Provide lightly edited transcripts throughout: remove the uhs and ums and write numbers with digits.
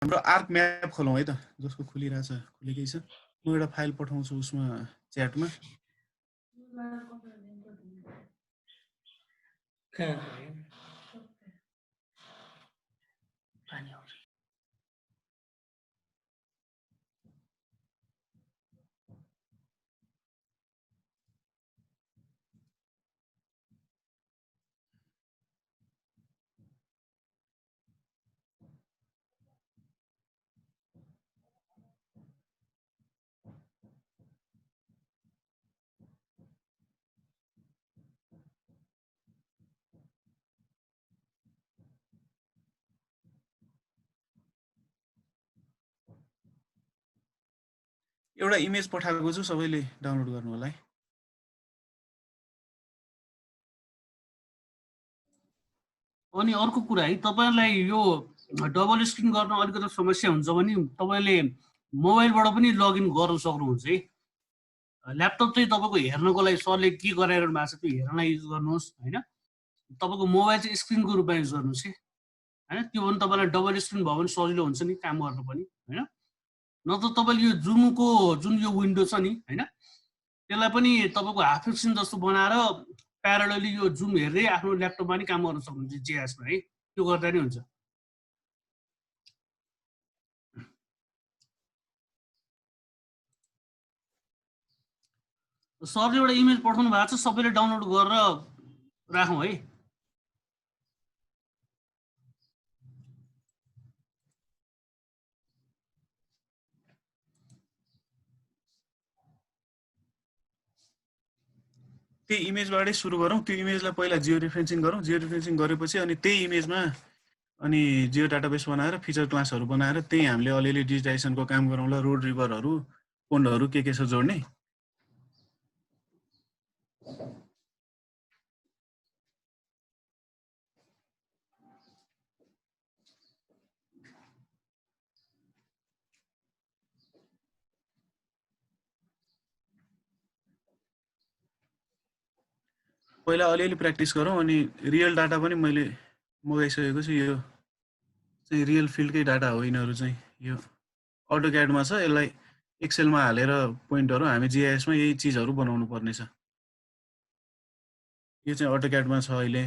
हाम्रो arc map खोलौँ है त, जसको खुलिरहेछ खुलेकै छ। म एउटा फाइल पठाउँछु उसमा च्याटमा। एउटा इमेज पठाएको छु, सबैले डाउनलोड गर्नु होला है। अनि अर्को कुरा है, तपाईलाई यो डबल स्क्रिन गर्न अलिकति समस्या हुन्छ भने तपाईले मोबाइलबाट पनि लगइन गर्न सक्नुहुन्छ है। ल्यापटप चाहिँ तपाईँको हेर्नको लागि सरले के गराइरहनु भएको छ त्यो हेर्नलाई युज गर्नुहोस् होइन। तपाईँको मोबाइल चाहिँ स्क्रिनको रूपमा युज गर्नुहोस् है होइन। त्यो भने तपाईँलाई डबल स्क्रिन भयो भने सजिलो हुन्छ नि काम गर्नु पनि होइन। नत्र तपाईँले यो जुमको जुन यो विन्डो छ नि होइन, त्यसलाई पनि तपाईँको हाफ स्क्रिन जस्तो बनाएर प्यारलली यो जुम हेर्दै आफ्नो ल्यापटपमा नि काम गर्न सक्नुहुन्छ जेएसमा है। त्यो गर्दा नि हुन्छ। सरले एउटा इमेज पठाउनु भएको छ, सबैले डाउनलोड गरेर राखौँ है। त्यही इमेजबाटै सुरु गरौँ। त्यो इमेजलाई पहिला जियो रेफरेन्सिङ गरौँ। जियो रेफरेन्सिङ गरेपछि अनि त्यही इमेजमा अनि जियो डाटाबेस बनाएर फिचर क्लासहरू बनाएर त्यही हामीले अलिअलि डिजिटाइजेसनको काम गरौँला। रोड रिभरहरू पोन्डहरू के छ जोड्ने। पहिला अलिअलि प्र्याक्टिस गरौँ अनि रियल डाटा पनि मैले मगाइसकेको छु। यो चाहिँ रियल फिल्डकै डाटा हो। यिनीहरू चाहिँ यो अटोक्याडमा छ। यसलाई एक्सेलमा हालेर पोइन्टहरू हामी जिआइएसमा यही चिजहरू बनाउनु पर्नेछ। यो चाहिँ अटोक्याडमा छ। अहिले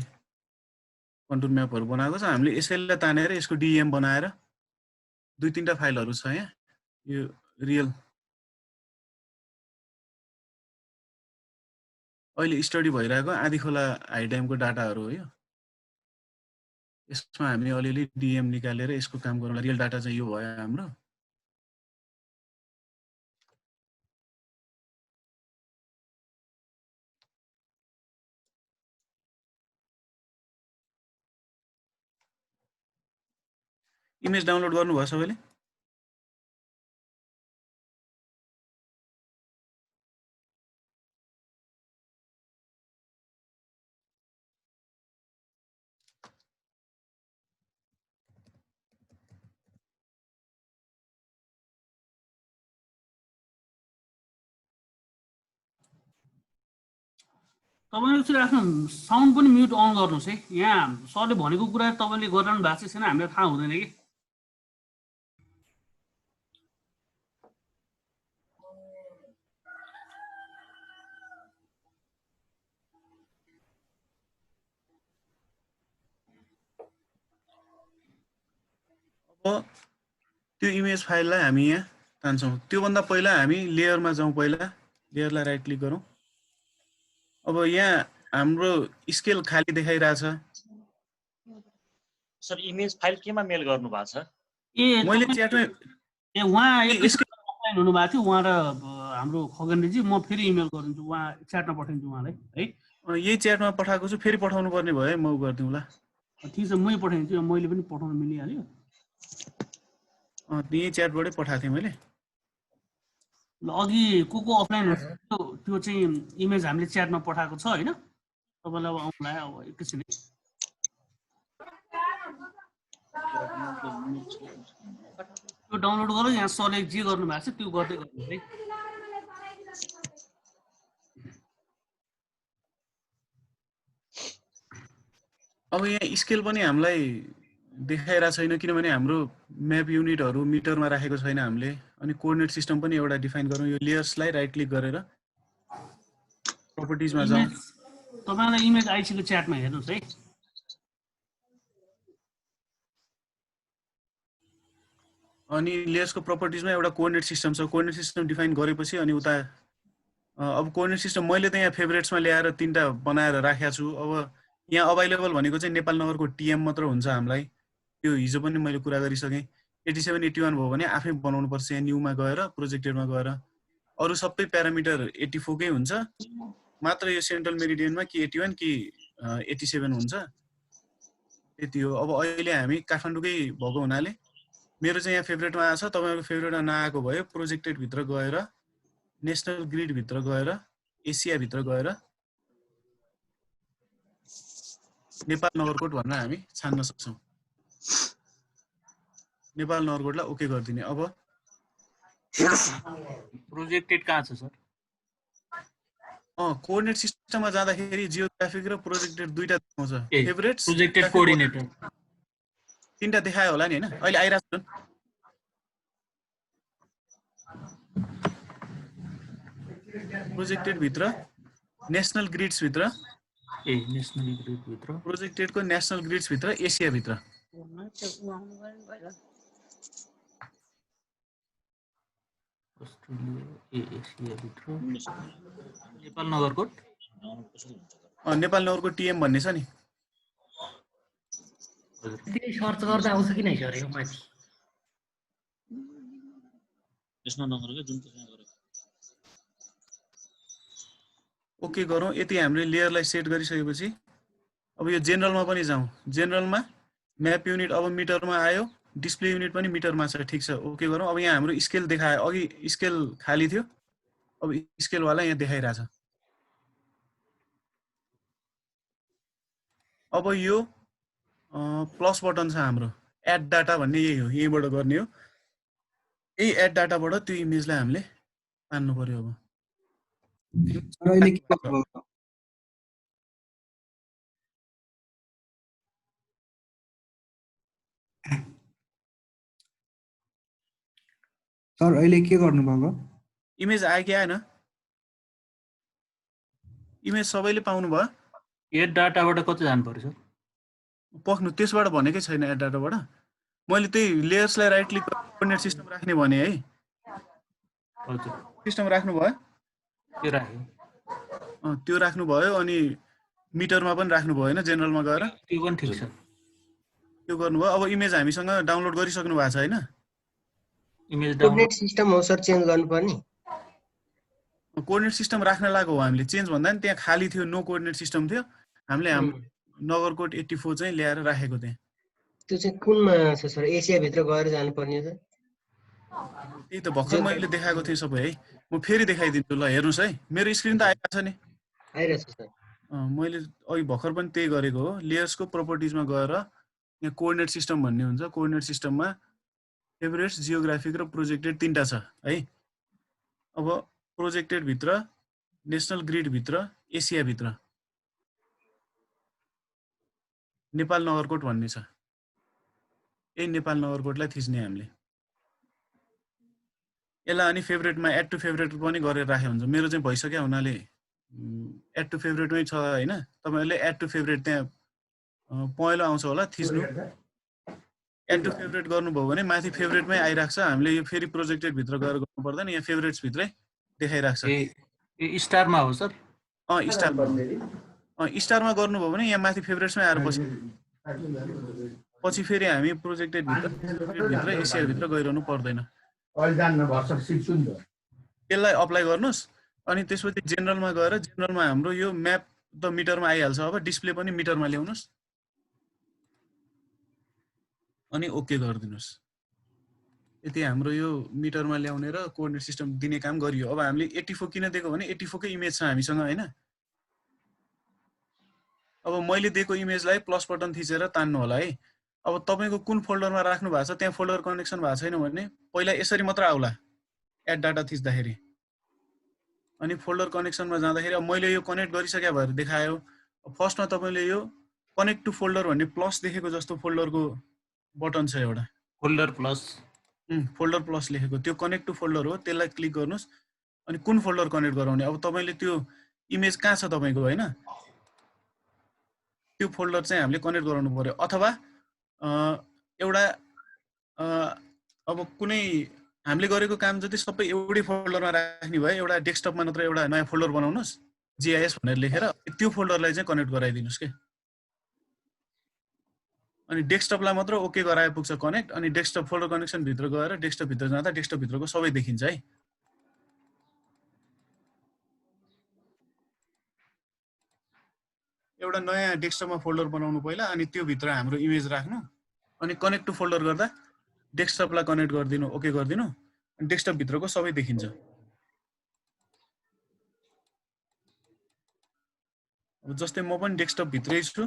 कन्टुर म्यापहरू बनाएको छ। हामीले यसैलाई तानेर यसको डिएम बनाएर 2-3टा फाइलहरू छ यहाँ। यो रियल अहिले स्टडी भइरहेको आँधीखोला हाई ड्यामको डाटाहरू हो। यसमा हामी अलिअलि डिएम निकालेर यसको काम गरौँला। रियल डाटा चाहिँ यो भयो हाम्रो। इमेज डाउनलोड गर्नुभयो सबैले? तपाईँले चाहिँ आफ्नो साउन्ड पनि म्युट अन गर्नुहोस् है। यहाँ सरले भनेको कुरा तपाईँले गरिरहनु भएको छैन, हामीलाई थाहा हुँदैन कि। अब त्यो इमेज फाइललाई हामी यहाँ तान्छौँ। त्योभन्दा पहिला हामी लेयरमा जाउँ। पहिला लेयरलाई राइट क्लिक गरौँ। अब यहाँ हाम्रो स्केल खाली देखाइरहेछ। सर इमेज फाइल केमा मेल गर्नु भएको छ? मैले च्याटमै उहाँ अफलाइन हुनुभएको थियो, उहाँ र हाम्रो खगेन्द्रजी। म फेरि इमेल गरिदिन्छु, उहाँ च्याटमा पठाइदिन्छु उहाँलाई है। यही च्याटमा पठाएको छु। फेरि पठाउनु पर्ने भयो है, म गरिदिउँला। ठिक छ, मै पठाइदिन्छु। मैले पनि पठाउन मिलिहाल्यो। यही च्याटबाटै पठाएको थिएँ मैले। ल अघि को अफलाइन त्यो चाहिँ इमेज हामीले च्याटमा पठाएको छ होइन। तपाईँलाई अब आउँला अब एकैछिन। त्यो डाउनलोड गरेर यहाँ सरले जे गर्नु भएको छ त्यो गर्दै गर्नुहोस् है। अब यहाँ स्केल पनि हामीलाई देखाइरहेको छैन किनभने हाम्रो म्याप युनिटहरू मिटरमा राखेको छैन हामीले। अनि कोअर्डिनेट सिस्टम पनि एउटा डिफाइन गरौँ। यो लेयर्सलाई राइट क्लिक गरेर प्रपर्टिजमा जाउँ। तपाईलाई इमेज आइसक्यो च्याटमा हेर्नुस् है। अनि लेयर्सको प्रपर्टिजमा एउटा कोअर्डिनेट सिस्टम छ। कोअर्डिनेट सिस्टम डिफाइन गरेपछि अनि उता अब कोअर्डिनेट सिस्टम मैले त यहाँ फेभरेट्समा ल्याएर 3टा बनाएर राखेको छु। अब यहाँ अभाइलेबल भनेको चाहिँ नेपाल नगरको टिएम मात्र हुन्छ हामीलाई। त्यो हिजो पनि मैले कुरा गरिसकेँ। 87 81 भयो भने आफै बनाउनु पर्छ। यहाँ न्यूमा गएर प्रोजेक्टेडमा गएर अरू सबै प्यारामिटर 84 कै हुन्छ। मात्र यो सेन्ट्रल मेरिडियनमा कि 81 कि 87 हुन्छ। त्यति हो। अब अहिले हामी काठमाडौँकै भएको हुनाले मेरो चाहिँ यहाँ फेभरेटमा आछ। तपाईहरुको फेभरेटमा नआएको भयो प्रोजेक्टेड भित्र गएर नेशनल ग्रिड भित्र गएर एसिया भित्र गएर नेपाल नगरकोट भनेर हामी छान्न सक्छौं। नेपाल नगरकोटलाई ओके गर्दिने। अब प्रोजेक्टेड कहाँ छ सर? कोअर्डिनेट सिस्टममा जाँदाखेरि जियोग्राफिक र प्रोजेक्टेड दुईटा देखाउँछ। फेभरेट्स प्रोजेक्टेड कोअर्डिनेटर 3टा देखायो होला नि हैन? अहिले आइराछ। प्रोजेक्टेड भित्र नेशनल ग्रिड्स भित्र नेशनल ग्रिड भित्र प्रोजेक्टेडको नेशनल ग्रिड्स भित्र एसिया भित्र एसिया भित्र नेपाल नगरकोट नेपाल नगरकोट टिएम भन्ने छ नि। त्यही सर्च गर्दा आउँछ कि नै सर यो माथि? कृष्ण नगरको जुन चाहिँ गरेको ओके गरौँ। यति हामीले लेयरलाई सेट गरिसकेपछि अब यो जेनरलमा पनि जाउँ। जेनरलमा म्याप युनिट अब मिटरमा आयो, डिस्प्ले युनिट पनि मिटरमा छ। ठीक छ, ओके गरौँ। अब यहाँ हाम्रो स्केल देखायो। अघि स्केल खाली थियो, अब स्केल वाला यहाँ देखाइरहेछ। अब यो प्लस बटन छ हाम्रो एड डाटा भन्ने, यही हो, यहीँबाट गर्ने हो। यही एड डाटाबाट त्यो इमेजलाई हामीले तान्नु पर्यो। अब अहिले के गर्नु? सर अहिले के गर्नुभएको? इमेज आयो कि आएन? इमेज सबैले पाउनु भयो? एड डाटाबाट कति जानु पर्यो सर? पख्नु त्यसबाट भनेकै छैन। एड डाटाबाट मैले त्यही लेयर्सलाई राइट क्लिक कोअर्डिनेट सिस्टम राख्ने भने है। हजुर, सिस्टम राख्नु भयो? त्यो राख्यो। त्यो राख्नु भयो। अनि मिटरमा पनि राख्नु भयो हैन? जेनरलमा गएर त्यो पनि ठीक छ। त्यो गर्नुभयो। अब इमेज हामीसँग डाउनलोड गरिसक्नु भएको छ हैन? इमेज कोअर्डिनेट सिस्टम हो सर चेन्ज गर्नुपर्ने? कोअर्डिनेट सिस्टम राख्न लागेको हो हामीले। चेन्ज भन्दा नि त्यहाँ खाली थियो, नो कोअर्डिनेट सिस्टम थियो। हामीले हाम्रो नगरकोट 84 चाहिँ ल्याएर राखेको त्यहाँ। त्यो चाहिँ कुनमा छ सर? एसिया भित्र गएर जानुपर्ने सर? त्यही त भर्खर मैले देखाएको थिएँ सबै है। म फेरि देखाइदिन्छु ल, हेर्नुस् है। मेरो स्क्रिन त आइरहेको छ नि? आइरहेछ सर। मैले अघि भर्खर पनि त्यही गरेको हो। लेयर्सको प्रपर्टिजमा गएर यहाँ कोअर्डिनेट सिस्टम भन्ने हुन्छ। कोअर्डिनेट सिस्टममा फेभरेट्स, जियोग्राफिक र प्रोजेक्टेड 3टा छ है। अब प्रोजेक्टेड भित्र नेशनल ग्रिड भित्र एसिया भित्र नेपाल नगरकोट भन्ने छ। यही नेपाल नगरकोटलाई थिच्ने हामीले। यसलाई अनि फेभरेटमा एड टु फेभरेट पनि गरेर राखे हुन्छ। मेरो चाहिँ भइसक्यो हुनाले एड टु फेभरेटमै छ हैन? तपाईहरुले एड टु फेभरेट त्यहाँ पहेँलो आउँछ होला, थिच्नु। एड टु फेभरेट गर्नुभयो भने माथि फेभरेटमै आइराख्छ। हामीले यो फेरि प्रोजेक्टेड भित्र गएर गर्नु पर्दैन। यहाँ फेभरेट्स भित्रै देखाइराख्छ। ए स्टारमा हो सर? स्टारमा गर्नुभयो भने यहाँ माथि फेभरेट्समै आएर पछि फेरि हामी प्रोजेक्टेड भित्र एसिया भित्र गइरहनु पर्दैन। त्यसलाई अप्लाई गर्नुस्। अनि त्यसपछि जेनरलमा गएर जेनरलमा हाम्रो यो म्याप त मिटरमा आइहाल्छ। अब डिस्प्ले पनि मिटरमा ल्याउनुस् अनि ओके गरिदिनुस्। यति हाम्रो यो मिटरमा ल्याउने र कोअर्डिनेट सिस्टम दिने काम गरियो। अब हामीले 84 किन दिएको भने 84 कै इमेज छ हामीसँग हैन? अब मैले दिएको इमेजलाई प्लस बटन थिचेर तान्नु होला है। अब तपाईको कुन फोल्डरमा राख्नु भएको छ त्यहाँ फोल्डर कनेक्सन भएको छैन भने पहिला यसरी मात्र आउला एड डाटा थिच्दाखेरि। अनि फोल्डर कनेक्सनमा जाँदाखेरि अब मैले यो कनेक्ट गरिसके भएर देखायो। फर्स्टमा तपाईले यो कनेक्ट टु फोल्डर भन्ने प्लस देखेको जस्तो फोल्डरको बटन छ एउटा फोल्डर प्लस फोल्डर प्लस लेखेको त्यो कनेक्ट टु फोल्डर हो त्यसलाई क्लिक गर्नुस् अनि कुन फोल्डर कनेक्ट गराउने अब तपाईले त्यो इमेज कहाँ छ तपाईको हैन त्यो फोल्डर चाहिँ हामीले कनेक्ट गराउनु पर्यो अथवा एउटा अब कुनै हामीले गरेको काम जति सबै एउटै फोल्डरमा राख्ने भए एउटा डेस्कटपमा मात्र एउटा नयाँ फोल्डर बनाउनुस् GIS भनेर लेखेर त्यो फोल्डरलाई चाहिँ कनेक्ट गराइदिनुस् के अनि डेस्कटपलाई मात्र ओके गराए पुग्छ कनेक्ट अनि डेस्कटप फोल्डर कनेक्सन भित्र गएर डेस्कटप भित्र जाँदा डेस्कटप भित्रको सबै देखिन्छ है एउटा नयाँ डेस्कटपमा फोल्डर बनाउनु पहिला अनि त्यो भित्र हाम्रो इमेज राख्नु अनि कनेक्ट टु फोल्डर गर्दा डेस्कटपलाई कनेक्ट गर्दिनु ओके गर्दिनु अनि डेस्कटप भित्रको सबै देखिन्छ अब जस्तै म पनि डेस्कटप भित्रै छु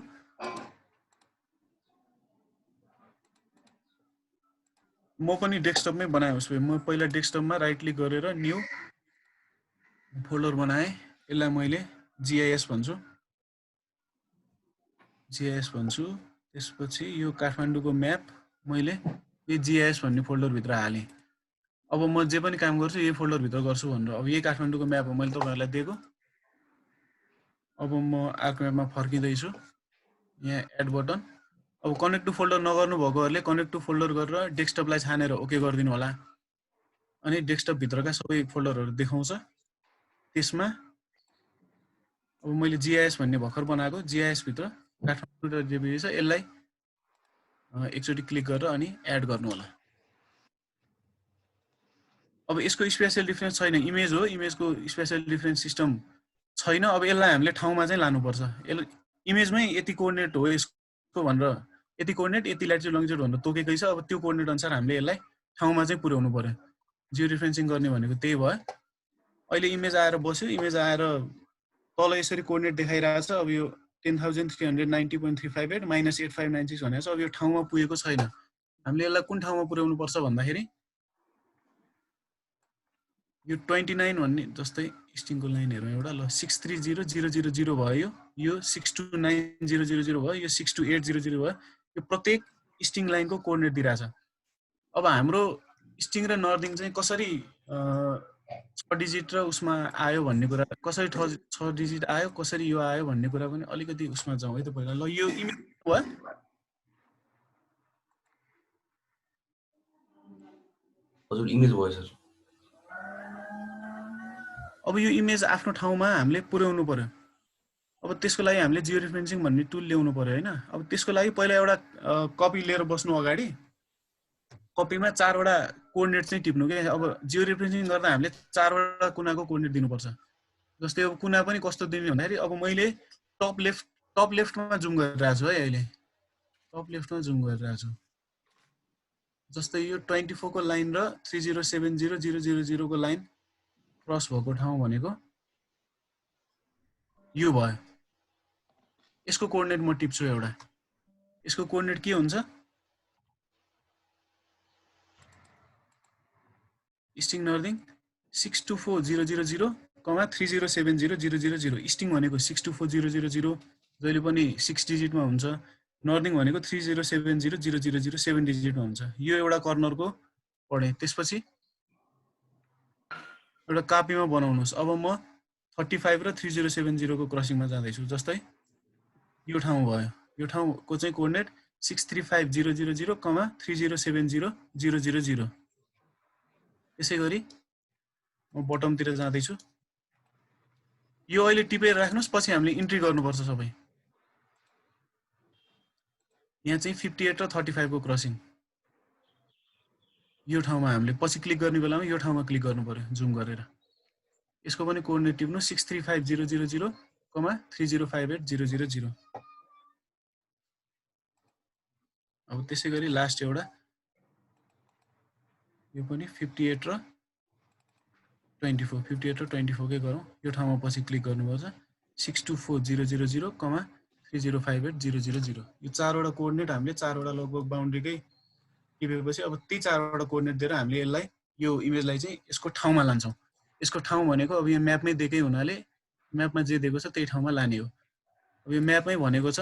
म पनि डेस्कटपमै बनाए उसो भए म पहिला डेस्कटपमा राइट क्लिक गरेर न्यू फोल्डर बनाए यसलाई मैले GIS भन्छु त्यसपछि यो काठमाडौँको म्याप मैले यो GIS भन्ने फोल्डर भित्र हालेँ अब म जे पनि काम गर्छु यही फोल्डर भित्र गर्छु भनेर अब यही काठमाडौँको म्याप हो मैले तपाईहरुलाई दिएको अब म आर्क म्यापमा फर्किँदै छु यहाँ एड बटन अब कनेक्ट टु फोल्डर नगर्नु भएकोहरुले कनेक्ट टु फोल्डर गरेर डेस्कटपलाई छानेर ओके गरिदिनु होला अनि डेस्कटप भित्रका सबै फोल्डरहरु देखाउँछ त्यसमा अब मैले GIS भन्ने भर्खर बनाएको GIS भित्र काठमाडौँ.jpg छ यसलाई एकचोटी क्लिक गरेर अनि एड गर्नु होला अब यसको स्पेशल डिफरेन्स छैन इमेज हो इमेजको स्पेशल डिफरेन्स सिस्टम छैन अब यसलाई हामीले ठाउँमा चाहिँ लानुपर्छ इमेजमै यति कोअर्डिनेट हो यसको भनेर यति कोअर्डिनेट यति ल्याटिट्युड लंगिट्युड भनेर तोकेकै छ अब त्यो कोअर्डिनेट अनुसार हामीले यसलाई ठाउँमा चाहिँ पुर्याउनु पर्यो जियो रिफरेन्सिङ गर्ने भनेको त्यही भयो अहिले इमेज आएर बस्यो इमेज आएर तल यसरी कोअर्डिनेट देखाइरहेछ अब यो 10,390.358 माइनस 8596 भनेको छ अब यो ठाउँमा पुगेको छैन हामीले यसलाई कुन ठाउँमा पुर्याउनु पर्छ भन्दाखेरि यो 29 भन्ने जस्तै स्ट्रिङको लाइन हेरौँ एउटा ल 630000 भयो यो 629000 भयो यो 62800 भयो यो प्रत्येक स्ट्रिङ लाइनको कोअर्डिनेट दिइराछ अब हाम्रो स्ट्रिङ र नर्दिङ चाहिँ कसरी 6 डिजिट र उसमा आयो भन्ने कुरा कसरी 6 डिजिट आयो कसरी यो आयो भन्ने कुरा पनि अलिकति उसमा जाउँ है त पहिला ल यो इमेज भयो हजुर इमेज भयो सर अब यो इमेज आफ्नो ठाउँमा हामीले पुर्याउनु पर्यो अब त्यसको लागि हामीले जियो रिफरेन्सिङ भन्ने टुल ल्याउनु पर्यो हैन अब त्यसको लागि पहिला एउटा कपी लिएर बस्नु अगाडि कपीमा 4 वटा कोअर्डिनेट चाहिँ टिप्नु के अब जियो रिफरेन्सिङ गर्दा हामीले 4 वटा कुनाको कोअर्डिनेट दिनुपर्छ जस्तै अब कुना पनि कस्तो दिने भन्दाखेरि अब मैले टप लेफ्टमा जुम गरिरहेको छु है अहिले टप लेफ्टमा जुम गरिरहेको छु जस्तै यो 24 को लाइन र 3070000 को लाइन क्रस भएको ठाउँ भनेको यो भयो यसको कोअर्डिनेट म टिप्छु एउटा यसको कोअर्डिनेट के हुन्छ स्ट्रिङ नर्दिङ 624000, 3070000 स्ट्रिङ भनेको 624000 जहिले पनि 6 डिजिटमा हुन्छ नर्दिङ भनेको 3070000 7 डिजिटमा हुन्छ यो एउटा कर्नरको पढे त्यसपछि एउटा कपीमा बनाउनुस् अब म 35 र 3070 को क्रसिङमा जाँदैछु जस्तै यो ठाउँ भयो यो ठाउँको चाहिँ कोअर्डिनेट 635000, 3070000 यसैगरी म बटमतिर जाँदैछु यो अहिले टिपेर राख्नुस् पछि हामीले इन्ट्री गर्नुपर्छ सबै यहाँ चाहिँ 58 र 35 को क्रसिङ यो ठाउँमा हामीले पछि क्लिक गर्ने बेलामा यो ठाउँमा क्लिक गर्नु पर्यो जुम गरेर यसको पनि कोअर्डिनेट टिप्नु 635000, 3058000 अब त्यसैगरी लास्ट एउटा यो पनि 58 र 24 कै गरौँ यो ठाउँमा पछि क्लिक गर्नुपर्छ 62400, 3058000 यो 4 वटा कोअर्डिनेट हामीले 4 वटा लगभग बाउन्ड्रीकै टिपेपछि अब ती 4 वटा कोअर्डिनेट दिएर हामीले यसलाई यो इमेजलाई चाहिँ यसको ठाउँमा लान्छौं यसको ठाउँ भनेको अब यो म्यापमै दिएकै हुनाले म्यापमा जे दिएको छ त्यही ठाउँमा लाने हो अब यो म्यापमै भनेको छ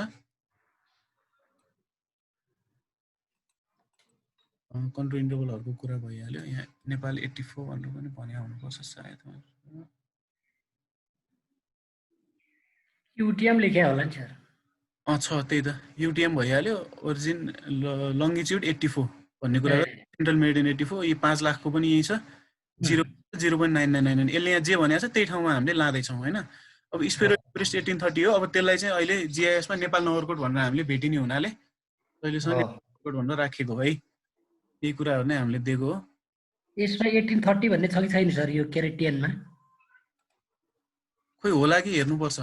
कन्ट्रोल इन्टरभलहरूको कुरा भइहाल्यो। यहाँ नेपाल 84 भनेर पनि भने आउनुपर्छ सायद। युटिएम लेख्या होला नि सर। छ त्यही त युटिएम भइहाल्यो। ओरिजिन लङ्गिच्युड 84 भन्ने कुरा सेन्ट्रल मेरिडियन 84 यी 5 लाखको पनि यही छ 0.9999 यसले यहाँ जे भनेको छ त्यही ठाउँमा हामीले लाँदैछौँ होइन। अब स्पेरो एभरेस्ट 1830 हो। अब त्यसलाई चाहिँ अहिले जिआइएसमा नेपाल नगरकोट भनेर हामीले भेटिने हुनाले अहिलेसम्म नगरकोट भनेर राखेको है। यही कुराहरू नै हामीले दिएको हो। यसमा 1830 भन्ने छ कि छैन सर यो केरेटियनमा? खोइ होला कि हेर्नुपर्छ।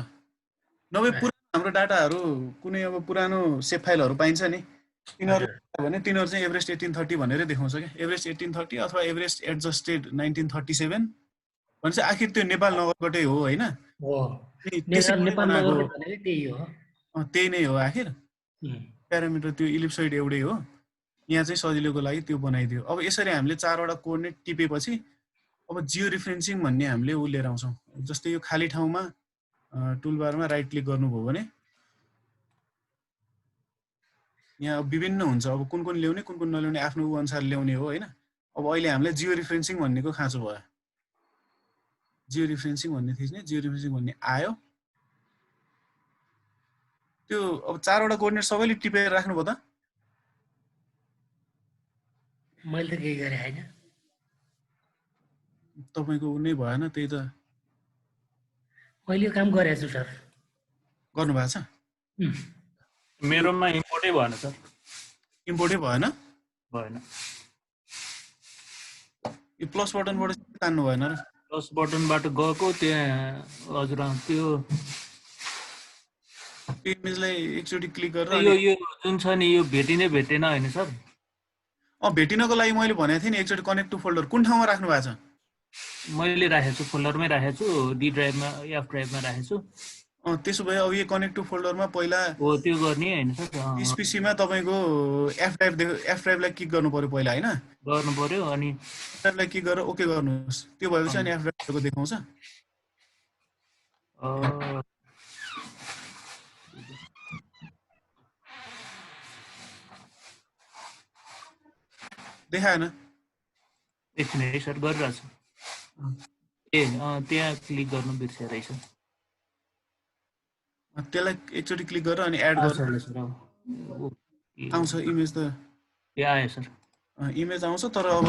नभए पुरानो हाम्रो डाटाहरू कुनै अब पुरानो सेभ फाइलहरू पाइन्छ नि तिनीहरू भने तिनीहरू चाहिँ एभरेस्ट 1830 भनेरै देखाउँछ क्या। एभरेस्ट 1830 अथवा एभरेस्ट एडजस्टेड 1937 भने चाहिँ आखिर त्यो नेपाल नगरकोटै हो होइन। नेपाल नगरकोट भनेको त्यही हो। त्यही नै हो आखिर प्यारामिटर त्यो इलिप्सोइड एउटै हो। यहाँ चाहिँ सजिलोको लागि त्यो बनाइदियो। अब यसरी हामीले 4वटा कोअर्डिनेट टिपेपछि अब जियो रिफरेन्सिङ भन्ने हामीले उ लिएर आउँछौँ। जस्तै यो खाली ठाउँमा टुलबारमा राइट क्लिक गर्नुभयो भने यहाँ विभिन्न हुन्छ। अब कुन कुन ल्याउने कुन कुन नल्याउने आफ्नो उ अनुसार ल्याउने हो होइन। अब अहिले हामीले जियो रिफरेन्सिङ भन्नेको खाँचो भयो। जियो रिफरेन्सिङ भन्ने थिच्ने जियो रिफरेन्सिङ भन्ने आयो। त्यो अब 4वटा कोअर्डिनेट सबैले टिपेर राख्नुभयो त? मैले त केही गरे हैन। तपाईको उ नै भएन त्यही त। मैले यो काम गरेको छु सर। गर्नु भएको छ? मेरोमा इम्पोर्टै भएन सर। इम्पोर्टै भएन? भएन। यो प्लस बटनबाट तान्नु भएन र? प्लस बटनबाट गएको त्यहाँ हजुर त्यो इमेजलाई एकचोटि क्लिक गरेर यो जुन छ नि यो भेटिने भेटेन हैन सर? भेटिनको लागि मैले भनेको थिएँ नि एकचोटि कनेक्ट टु फोल्डर कुन ठाउँमा राख्नु भएको छ? मैले राखेको छु फोल्डरमै राखेको छु डी ड्राइभमा एफ ड्राइभमा राखेको छु। त्यसो भए अब यो कनेक्ट टु फोल्डरमा पहिला हो त्यो गर्ने हैन सर। इस पीसीमा तपाईको एफ ड्राइभलाई क्लिक गर्नु पर्यो पहिला हैन? गर्नु पर्यो अनि एफ ड्राइभलाई क्लिक गरेर ओके गर्नुहोस्। त्यो भएपछि अनि एफ ड्राइभको देखाउँछ। देखाएन? एकछिन है सर गरिरहेको छु। त्यहाँ क्लिक गर्नु बिर्सेँ रहेछ। त्यसलाई एकचोटि क्लिक गरेर अनि एड गर्नु आउँछ इमेज त। ए आयो सर। इमेज आउँछ तर अब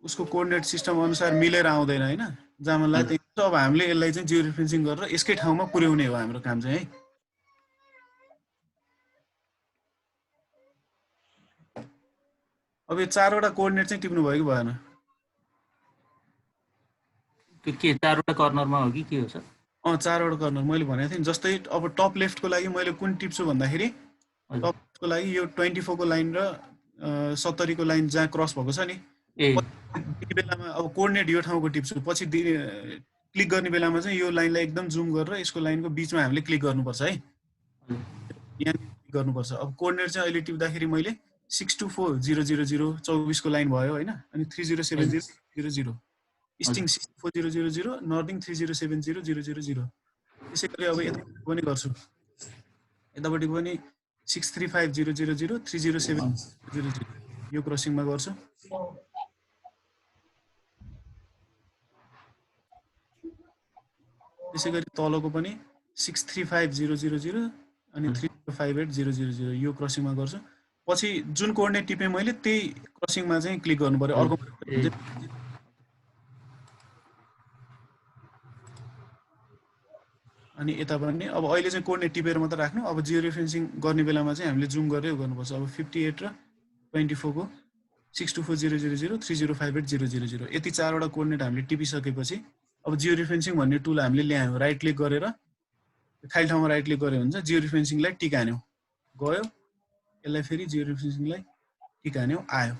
उसको कोअर्डिनेट सिस्टम अनुसार मिलेर आउँदैन हैन। जामनलाई त्यही अब हामीले यसलाई चाहिँ जियो रिफरेन्सिङ गरेर यसकै ठाउँमा पुर्याउने हो हाम्रो काम चाहिँ है। अब यो 4वटा कोअर्डिनेट चाहिँ टिप्नु भयो कि भएन? त्यो के 4वटा कर्नरमा हो कि के हो सर? 4वटा कर्नर मैले भनेको थिएँ नि। जस्तै अब टप लेफ्टको लागि मैले कुन टिप्छु भन्दाखेरि टप लेफ्टको लागि यो 24 को लाइन र 70 को लाइन जहाँ क्रस भएको छ नि त्यति बेलामा अब कोअर्डिनेट यो ठाउँको टिप्छु। पछि क्लिक गर्ने बेलामा चाहिँ यो लाइनलाई एकदम जुम गरेर यसको लाइनको बिचमा हामीले क्लिक गर्नुपर्छ है। यहाँ क्लिक गर्नुपर्छ। अब कोअर्डिनेट चाहिँ अहिले टिप्दाखेरि मैले 624000 24 को लाइन भयो हैन। अनि 307000 इस्टिङ 64000 नर्दिङ 307000। त्यसै गरी अब यता पनि गर्छु। यतापट्टि पनि 635000 30700 यो क्रसिङमा गर्छु। त्यसै गरी तलको पनि 635000 अनि 305800 यो क्रसिङमा गर्छु। पछि जुन कोअर्डिनेट टिपे मैले त्यही क्रसिङमा चाहिँ क्लिक गर्नु पर्यो। अर्को अनि यता पनि अब अहिले चाहिँ कोअर्डिनेट टिपेर मात्र राख्नु। अब जियो रेफरेन्सिङ गर्ने बेलामा चाहिँ हामीले जुम गरेर गर्नुपर्छ। अब 58 र 24 को 624000 305800 यति 4वटा कोअर्डिनेट हामीले टिपिसकेपछि अब जियो रेफरेन्सिङ भन्ने टुल हामीले ल्यायौँ। राइट क्लिक गरेर खाली ठाउँमा राइट क्लिक गरे हुन्छ जियो रेफरेन्सिङलाई टिक हान्यौ गयो। यसलाई फेरि जियो रेफरेन्सिङलाई टिक हान्यौ आयो।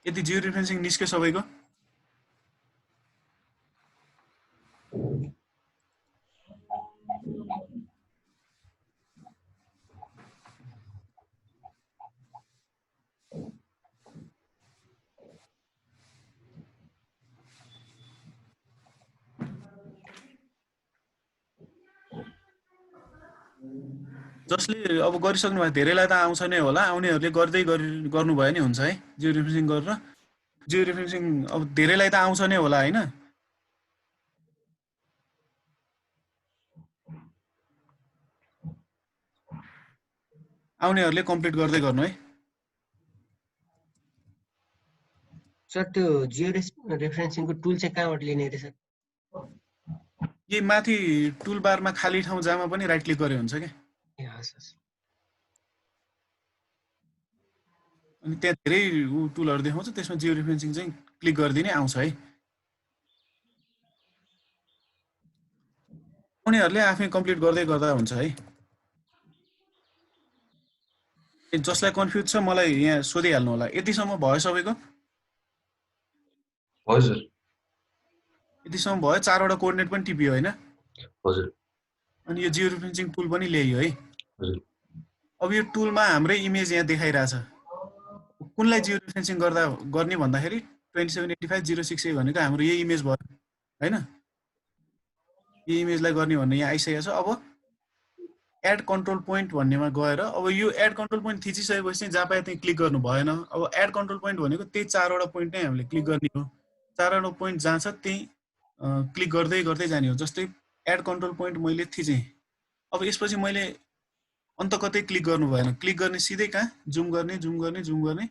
यति जियो रेफरेन्सिङ निस्क्यो सबैको। जसले अब गरिसक्नु भएको धेरैलाई त आउँछ नै होला, आउनेहरूले गर्दै गर्नुभयो नि हुन्छ है, जियो रेफरेन्सिङ गरेर। जियो रेफरेन्सिङ अब धेरैलाई त आउँछ नै होला होइन। आउनेहरूले कम्प्लिट गर्दै गर्नु है। सर त्यो जियो रेफरेन्सिङको टुल चाहिँ कहाँबाट लिने रे सर? यही माथि टुल बारमा खाली ठाउँ जहाँ पनि राइट क्लिक गरे हुन्छ क्या। ए हस् हस्। अनि त्यहाँ धेरै टुलहरू देखाउँछ, त्यसमा जियो रेफरेन्सिङ चाहिँ क्लिक गरिदिने आउँछ है। आउनेहरूले आफै कम्प्लिट गर्दै गर्दा हुन्छ है। जसलाई कन्फ्युज छ मलाई यहाँ सोधिहाल्नु होला। यतिसम्म भयो सबैको? भयो सर। यतिसम्म भयो, 4 वटा कोअर्डिनेट पनि टिपियो होइन? हजुर। अनि यो जियो रेफरेन्सिङ टुल पनि ल्याइयो है। हजुर। अब यो टुलमा हाम्रै इमेज यहाँ देखाइरहेछ। कुनलाई जियो रेफरेन्सिङ गर्ने भन्दाखेरि 2785.068 भनेको हाम्रो यही इमेज भयो होइन? यो इमेजलाई गर्ने भन्ने यहाँ आइसकेको छ। अब एड कन्ट्रोल पोइन्ट भन्नेमा गएर अब यो एड कन्ट्रोल पोइन्ट थिचिसकेपछि चाहिँ जहाँ पाए त्यहीँ क्लिक गर्नु भएन। अब एड कन्ट्रोल पोइन्ट भनेको त्यही 4 वटा पोइन्ट नै हामीले क्लिक गर्ने हो। 4 वटा पोइन्ट जहाँ छ त्यही क्लिक गर्दै गर्दै जाने हो। जस्तै एड कन्ट्रोल पोइन्ट मैले थिचेँ, अब यसपछि मैले अन्त कतै क्लिक गर्नु भएन, क्लिक गर्ने सिधै कहाँ जुम गर्ने जुम गर्ने जुम गर्ने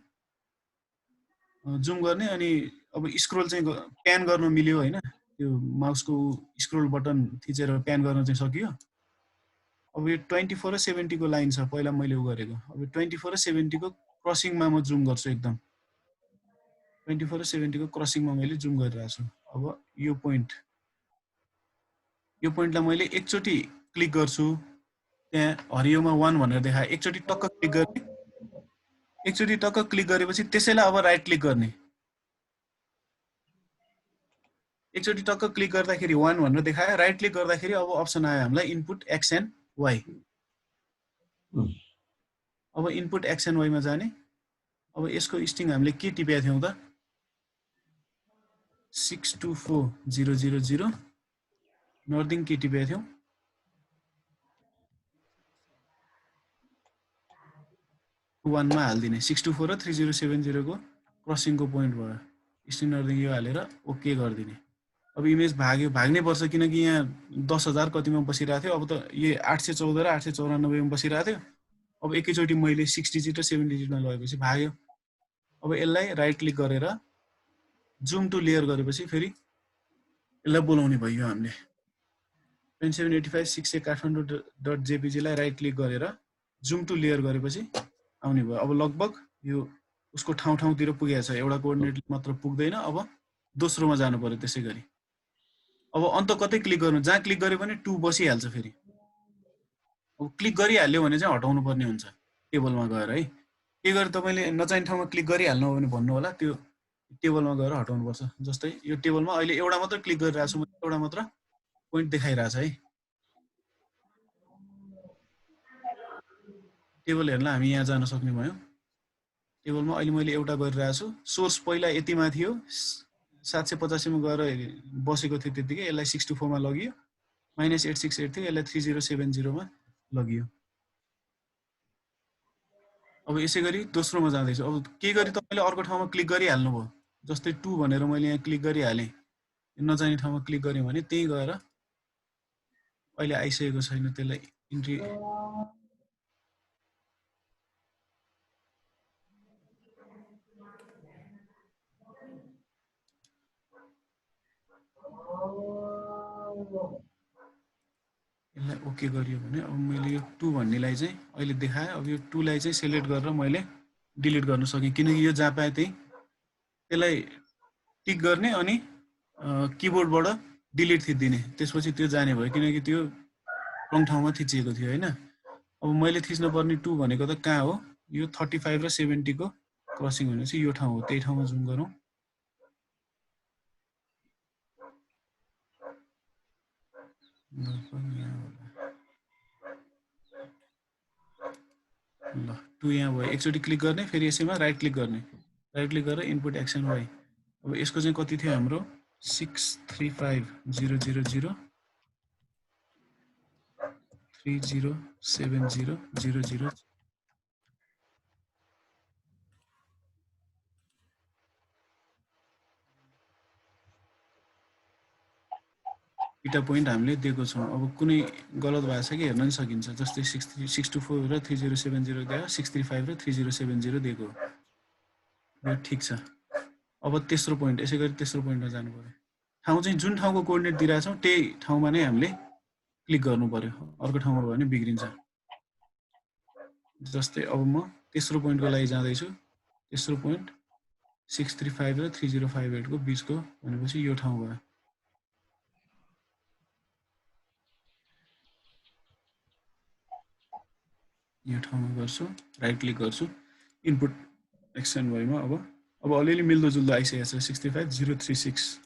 जुम गर्ने। अनि अब स्क्रोल चाहिँ प्यान गर्न मिल्यो होइन? त्यो माउसको स्क्रोल बटन थिचेर प्यान गर्न चाहिँ सकियो। अब यो 24 र 70 को लाइन छ पहिला मैले उ गरेको। अब 24 र 70 को क्रसिङमा म जुम गर्छु एकदम। 24 र 70 को क्रसिङमा मैले जुम गरिरहेको छु। अब यो पोइन्टलाई मैले एकचोटि क्लिक गर्छु, त्यहाँ हरियोमा 1 भनेर देखायो। एकचोटि टक्क क्लिक गर्ने, एकचोटि टक्क क्लिक गरेपछि त्यसैलाई अब राइट क्लिक गर्ने। एकचोटि टक्क क्लिक गर्दाखेरि 1 भनेर देखायो, राइट क्लिक गर्दाखेरि अब अप्सन आयो हामीलाई इनपुट एक्स एन्ड वाइ। अब इनपुट एक्स एन्ड वाइमा जाने। अब यसको स्ट्रिङ हामीले के टिपेका थियौँ त? 624000 नर्दिङ के टिपेका थियौँ? 1 मा हालिदिने। 64 र 3070 को क्रसिङको पोइन्ट भयो। स्ट्रिङ नर्दिङ यो हालेर ओके गरिदिने। अब इमेज भाग्यो, भाग्नै पर्छ किनकि यहाँ 10,000 कतिमा बसिरहेको थियो। अब त यो 814 र 894 मा बसिरहेको थियो। अब एकैचोटि मैले 6 डिजिट र 7 डिजिटमा लगेपछि भाग्यो। अब यसलाई राइट क्लिक गरेर जुम टु लेयर गरेपछि फेरि यसलाई बोलाउने भयो हामीले। 2785 kathmandu.jpg लाई राइट क्लिक गरेर जुम टु लेयर गरेपछि आउने भयो। अब लगभग यो उसको ठाउँतिर पुगेको छ। एउटा कोअर्डिनेट मात्र पुग्दैन, अब दोस्रोमा जानु पर्यो। त्यसै गरी अब अन्त कतै क्लिक गर्नु, जहाँ क्लिक गरे पनि 2 बसिहाल्छ फेरि। अब क्लिक गरिहाल्यो भने चाहिँ हटाउनु पर्ने हुन्छ टेबलमा गएर है। के गरे तपाईँले नचाहिने ठाउँमा क्लिक गरिहाल्नु हो भने भन्नु होला, त्यो टेबलमा गएर हटाउनु पर्छ। जस्तै यो टेबलमा अहिले एउटा मात्र क्लिक गरिरहेको छु, एउटा मात्र पोइन्ट देखाइरहेछ है। टेबल हेर्न हामी यहाँ जान सक्ने भयौँ। टेबलमा अहिले मैले एउटा गरिरहेको छु। सोर्स पहिला यतिमा थियो, 785 मा गएर बसेको थियो त्यतिकै। यसलाई 64 मा लगियो, -868 थियो, यसलाई 3070 मा लगियो। अब यसै गरी दोस्रोमा जाँदैछु। अब के गरी तपाईँले अर्को ठाउँमा क्लिक गरिहाल्नु भयो। जस्तै 2 भनेर मैले यहाँ क्लिक गरिहालेँ, नजाने ठाउँमा क्लिक गरेँ भने त्यही गएर अहिले आइसकेको छैन, त्यसलाई इन्ट्री यसलाई ओके गरियो भने अब मैले यो 2 भन्नेलाई चाहिँ अहिले देखाएँ। अब यो 2 लाई चाहिँ सिलेक्ट गरेर मैले डिलिट गर्न सकेँ, किनकि यो जहाँ पाएँ त्यही त्यसलाई टिक गर्ने अनि किबोर्डबाट डिलिट थिचिदिने। त्यसपछि त्यो जाने भयो, किनकि त्यो रङ ठाउँमा थिचिएको थियो होइन। अब मैले थिच्न पर्ने 2 भनेको त कहाँ हो? यो 35 र 70 को क्रसिङ भनेपछि यो ठाउँ हो। त्यही ठाउँमा जुम गरौँ। ल 2 यहाँ भयो। एकचोटि क्लिक गर्ने, फेरि यसैमा राइट क्लिक गर्ने, राइट क्लिक गरेर इनपुट एक्सन वाइ। अब यसको चाहिँ कति थियो हाम्रो? 635000 307000 दुईटा पोइन्ट हामीले दिएको छौँ। अब कुनै गलत भएको छ कि हेर्न नि सकिन्छ। जस्तै 624 र 3070 दिएको, 635 र 3070 दिएको यो ठिक छ। अब तेस्रो पोइन्ट, यसै गरी तेस्रो पोइन्टमा जानु पर्यो। ठाउँ चाहिँ जुन ठाउँको कोअर्डिनेट दिइरहेको छौँ त्यही ठाउँमा नै हामीले क्लिक गर्नु पर्यो, अर्को ठाउँमा भयो भने बिग्रिन्छ। जस्तै अब म तेस्रो पोइन्टको लागि जाँदैछु। तेस्रो पोइन्ट 635 र 3058 को बिचको भनेपछि यो ठाउँ भयो। यो ठाउँमा गर्छु, राइट क्लिक गर्छु, इनपुट एक्सटेन्ड भएमा अब अलिअलि मिल्दोजुल्दो आइसकेको छ। 65036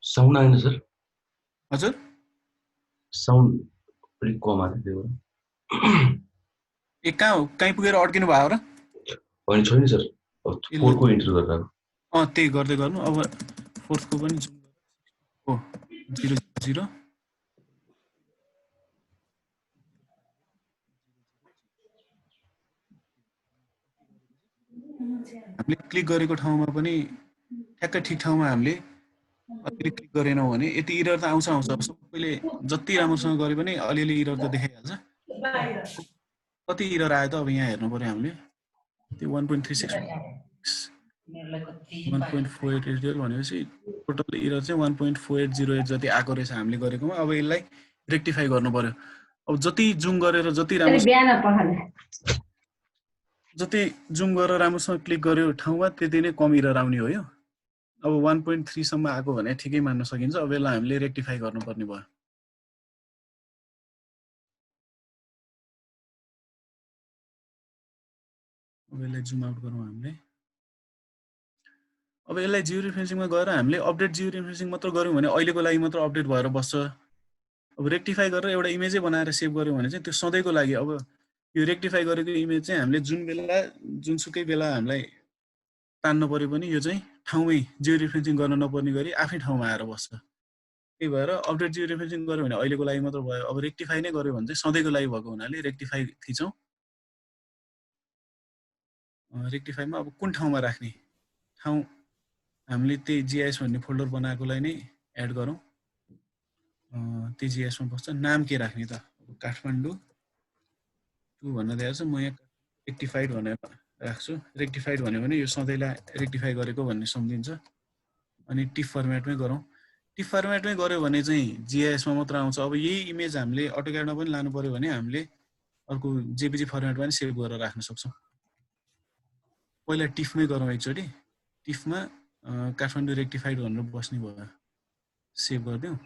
साउन्ड आएन सर? हजुर साउन्ड अलिक कम आयो त्यही भएर। ए कहीँ पुगेर अड्किनु भयो र? होइन छैन सर, 4 को इन्टर गरेर। त्यही गर्दै गर्नु। अब 4th को पनि हो 00 हामीले क्लिक गरेको ठाउँमा पनि ठ्याक्कै ठिक ठाउँमा हामीले अलिअलि क्लिक गरेनौँ भने यति इरर त आउँछ। सबैले जति राम्रोसँग गरे पनि अलिअलि इरर त देखाइहाल्छ। कति इरर आयो त अब यहाँ हेर्नु पर्यो हामीले। त्यो 1.36 1.4880 भनेपछि टोटल इरर चाहिँ 1.4808 जति आएको रहेछ हामीले गरेकोमा। अब यसलाई रेक्टिफाई गर्नु पर्यो। अब जति जुम गरेर जति जुम गरेर राम्रोसँग क्लिक गर्यो ठाउँमा त्यति नै कम इरर आउने हो। यो अब 1.3 सम्म आएको भने ठिकै मान्न सकिन्छ। अब यसलाई हामीले रेक्टिफाई गर्नुपर्ने भयो। अब यसलाई जुम आउट गरौँ हामीले। अब यसलाई जियो रेफरेन्सिङमा गएर हामीले अपडेट जियो रेफरेन्सिङ मात्र गऱ्यौँ भने अहिलेको लागि मात्र अपडेट भएर बस्छ। अब रेक्टिफाई गरेर एउटा इमेजै बनाएर सेभ गर्यौँ भने चाहिँ त्यो सधैँको लागि। अब यो रेक्टिफाई गरेको इमेज चाहिँ हामीले जुनसुकै बेला हामीलाई तान्न पर्यो पनि यो चाहिँ ठाउँमै जियो रेफरेन्सिङ गर्न नपर्ने गरी आफै ठाउँमा आएर बस्छ। त्यही भएर अपडेट जियो रेफरेन्सिङ गर्यो भने अहिलेको लागि मात्र भयो। अब रेक्टिफाई नै गर्यो भने चाहिँ सधैँको लागि भएको हुनाले रेक्टिफाई थिचौँ। रेक्टिफाईमा अब कुन ठाउँमा राख्ने ठाउँ हामीले त्यही जिआइएस भन्ने फोल्डर बनाएकोलाई नै एड गरौँ। त्यही जिआइएसमा बस्छ। नाम के राख्ने त? काठमाडौँ 2 भन्न दिएको छ। म यहाँ रेक्टिफाइड भनेर राख्छु। रेक्टिफाइड भन्यो भने यो सधैँलाई रेक्टिफाई गरेको भन्ने सम्झिन्छ। अनि टिफ फर्मेटमै गरौँ। टिफ फर्मेटमै गऱ्यो भने चाहिँ जिआइएसमा मात्र आउँछ। अब यही इमेज हामीले अटोक्याडमा पनि लानु पर्यो भने हामीले अर्को जेपिजी फर्मेटमा पनि सेभ गरेर राख्न सक्छौँ। पहिला टिफमै गरौँ एकचोटि। टिफमा काठमाडौँ रेक्टिफाइड भनेर बस्ने भयो। सेभ गरिदिउँ।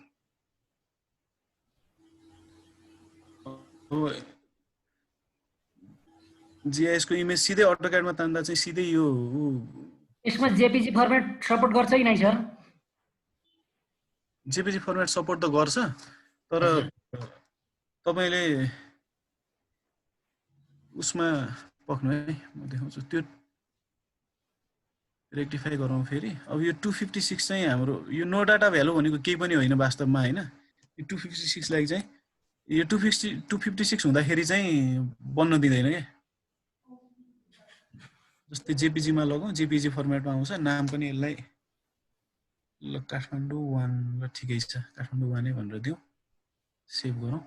जिआइएस को इमेज सिधै अटोक्याडमा तान्दा चाहिँ सिधै यो यसमा जेपीजी फर्मेट सपोर्ट गर्छ कि नै सर? जेपीजी फर्मेट सपोर्ट त गर्छ, तर तपाईले उसमा पक्नु है, म देखाउँछु। त्यो रेक्टिफाई गरौँ फेरि। अब यो 256 चाहिँ हाम्रो यो नो डाटा भ्यालु भनेको केही पनि होइन वास्तवमा हैन। यो 256 लागि चाहिँ यो 256 हुँदाखेरि चाहिँ बन्न दिँदैन के। जस्तै जेपीजी मा लगाउँ, जेपीजी फर्मेटमा आउँछ। नाम पनि यसलाई ल काठमाडौँ 1 ल ठिकै छ, काठमाडौँ 1 नै भनेर दिउँ। सेभ गरौँ।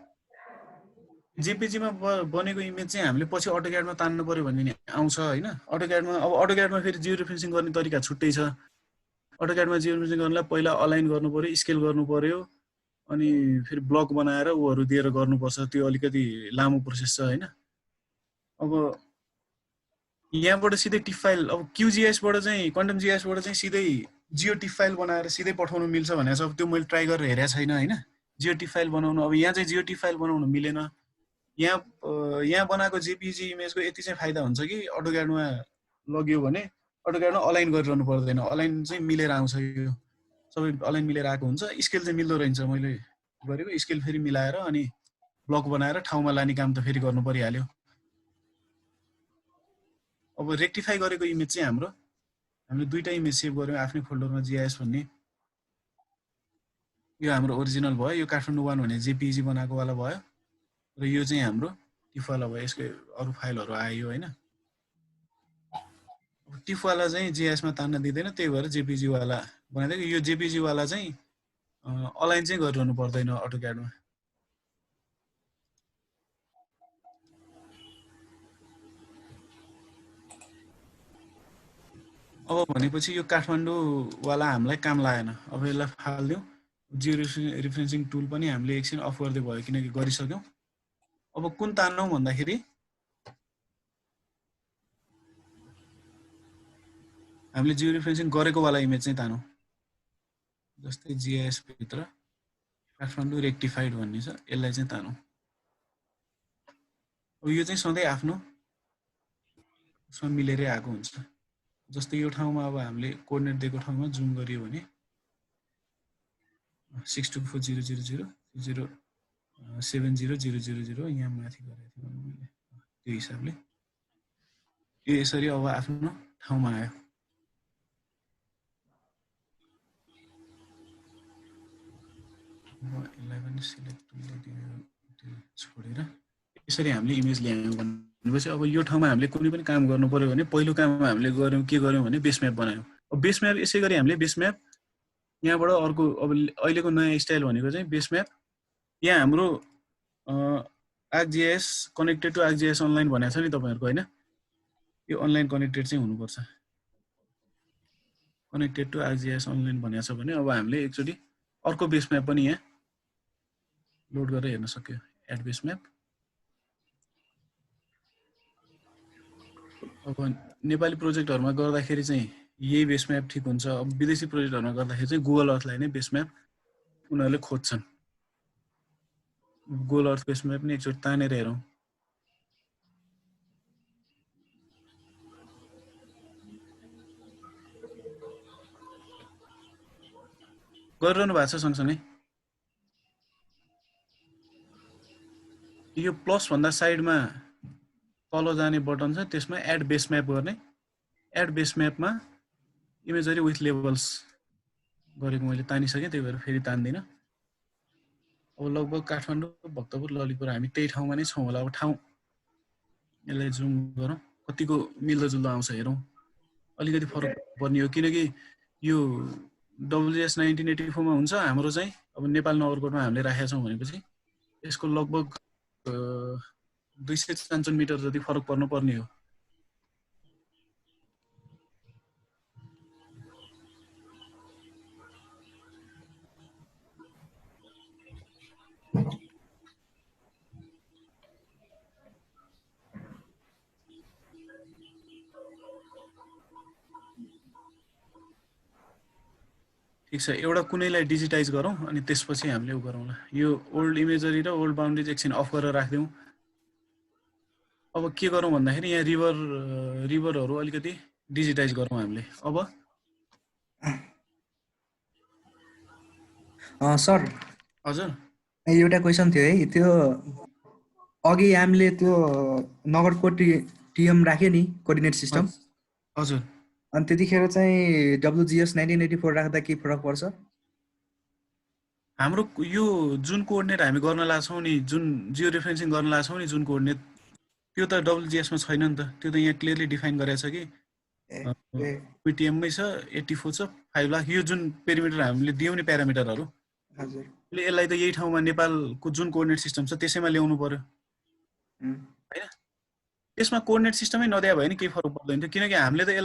जेपीजी मा बनेको इमेज चाहिँ हामीले पछि अटोक्याडमा तान्नु पर्यो भन्ने नि आउँछ हैन। अटोक्याडमा अब अटोक्याडमा फेरि जियो रेफरेन्सिङ गर्ने तरिका छुट्टै छ। अटोक्याडमा जियो रेफरेन्सिङ गर्नलाई पहिला अलाइन गर्नु पर्यो, स्केल गर्नु पर्यो, अनि फेरि ब्लक बनाएर उहरु दिएर गर्नुपर्छ। त्यो अलिकति लामो प्रोसेस छ हैन। अब यहाँबाट सिधै टिप फाइल अब QGIS बाट चाहिँ क्वान्टम GIS बाट चाहिँ सिधै जियो टिप फाइल बनाएर सिधै पठाउनु मिल्छ भनेको छ। अब त्यो मैले ट्राई गरेर हेरेको छैन हैन। जियो टिप फाइल बनाउनु अब यहाँ चाहिँ जियो टिप फाइल बनाउनु मिलेन। यहाँ बनाएको JPG इमेजको यति चाहिँ फाइदा हुन्छ कि अटोक्याडमा लग्यो भने अटोक्याडमा अलाइन गरिरहनु पर्दैन। अलाइन चाहिँ मिलेर आउँछ, यो सबै अलाइन मिलेर आएको हुन्छ। स्केल चाहिँ मिल्दो रहन्छ। मैले गरेको स्केल फेरि मिलाएर अनि ब्लक बनाएर ठाउँमा लाने काम त फेरि गर्नु परिहाल्यो। अब रेक्टिफाई गरेको इमेज चाहिँ हामीले दुईटा इमेज सेभ गर्यौँ आफ्नै फोल्डरमा GIS भन्ने। यो हाम्रो ओरिजिनल भयो, यो काठमाडौँ 1 भन्ने JPG बनाएको वाला भयो र यो चाहिँ हाम्रो टिफ वाला भयो। यसको अरु फाइलहरु आयो हैन। टिफ वाला चाहिँ GIS मा तान्न दिँदैन, त्यही भएर JPG वाला बनाइदिएको। यो JPG वाला चाहिँ अलाइन चाहिँ गरिरहनु पर्दैन अटोक्याडमा। अब भनेपछि यो काठमाडौँ वाला हामीलाई काम लागेन। अब यसलाई फाल्दियौ। जियो रेफरेन्सिङ टुल पनि हामीले एकछिन अफ गर्दै भयो किनकि गरिसक्यौं। अब कुन तान्नौ भन्दाखेरि हामीले जियो रेफरेन्सिङ गरेको वाला इमेज चाहिँ तानौ। जस्तै GIS भित्र काठमाडौँ रेक्टिफाइड भन्ने छ, यसलाई चाहिँ तानौ। अब यो चाहिँ सधैँ आफ्नो सँग मिलेरै आएको हुन्छ। जस्तै यो ठाउँमा अब हामीले कोअर्डिनेट दिएको ठाउँमा जुम गरियो भने 624000070000 यहाँ माथि गरेको थिएँ मैले। त्यो हिसाबले यो यसरी अब आफ्नो ठाउँमा आयो। यसलाई पनि सिलेक्ट छोडेर यसरी हामीले इमेज ल्यायौँ भनेपछि अब यो ठाउँमा हामीले कुनै पनि काम गर्नु पर्यो भने पहिलो काम हामीले गर्यौं के गर्यौं भने बेस म्याप बनायौं। अब बेस म्याप यसै गरी हामीले बेस म्याप यहाँबाट अर्को अब अहिलेको नयाँ स्टाइल भनेको चाहिँ बेस म्याप। यहाँ हाम्रो ArcGIS connected to ArcGIS online भनेको छ नि तपाईहरुको हैन। यो अनलाइन कनेक्टेड चाहिँ हुनुपर्छ। कनेक्टेड टु ArcGIS अनलाइन भनेको छ भने अब हामीले एकचोटी अर्को बेस म्याप पनि यहाँ लोड गरेर हेर्न सक्यो। Add base map. अब नेपाली प्रोजेक्टहरुमा गर्दाखेरि चाहिँ यही बेस म्याप ठिक हुन्छ। अब विदेशी प्रोजेक्टहरुमा गर्दाखेरि चाहिँ गुगल अर्थलाई नै बेस म्याप उनीहरुले खोज्छन्। गुगल अर्थ बेस म्याप नि एकचोटी तानेर हेरौं। गरिरहनु भएको छ सँगसँगै। यो प्लस भन्दा साइडमा तल जाने बटन छ, त्यसमा एड बेस म्याप गर्ने। एड बेस म्यापमा इमेजरी विथ लेबल्स गरेको मैले तानिसकेँ, त्यही भएर फेरि तान्दिन। अब लगभग काठमाडौँ, भक्तपुर, ललितपुर हामी त्यही ठाउँमा नै छौं होला। अब ठाउँ यसलाई जुम गरौँ, कतिको मिल्दोजुल्दो आउँछ हेरौँ। अलिकति फरक पर्ने हो किनकि यो WGS 1984 मा हुन्छ, हाम्रो चाहिँ अब नेपाल नगरकोटमा हामीले राखेका छौं भनेपछि यसको लगभग 255 मिटर जति फरक पर्न पर्ने हो। ठीक छ, एउटा कुनैलाई डिजिटाइज गरौँ अनि त्यसपछि हामीले उ गरौँला। यो ओल्ड इमेजरी र ओल्ड बाउन्ड्रिज एकछिन अफ गरेर राख्दियौँ। अब के गरौँ भन्दाखेरि यहाँ रिभरहरु अलिकति डिजिटाइज गरौँ हामीले। अब सर हजुर एउटा क्वेशन थियो है। त्यो अघि हामीले त्यो नगरकोट टिएम राख्यो नि कोअर्डिनेट सिस्टम। हजुर अनि त्यतिखेर चाहिँ WGS 1984 राख्दा के फरक पर्छ? हाम्रो यो जुन कोअर्डिनेट हामी गर्न लाग्छौं नि, जुन जियो रेफरेन्सिङ गर्न लाग्छौं नि, जुन कोअर्डिनेट त्यो त WGS मा छैन नि त। त्यो त यहाँ क्लियरली डिफाइन गरेको छ कि PTM मै छ, 84 छ, 5 लाख। यो जुन पेरिमिटर हामीले दियौं नि प्यारामिटरहरु, हजुर यसलाई त यही ठाउँमा नेपालको जुन कोअर्डिनेट सिस्टम छ त्यसैमा ल्याउनु पर्यो हैन। त्यसमा कोअर्डिनेट सिस्टमै नदिया भए नि केही फरक पर्दैन थियो किनकि हामीले त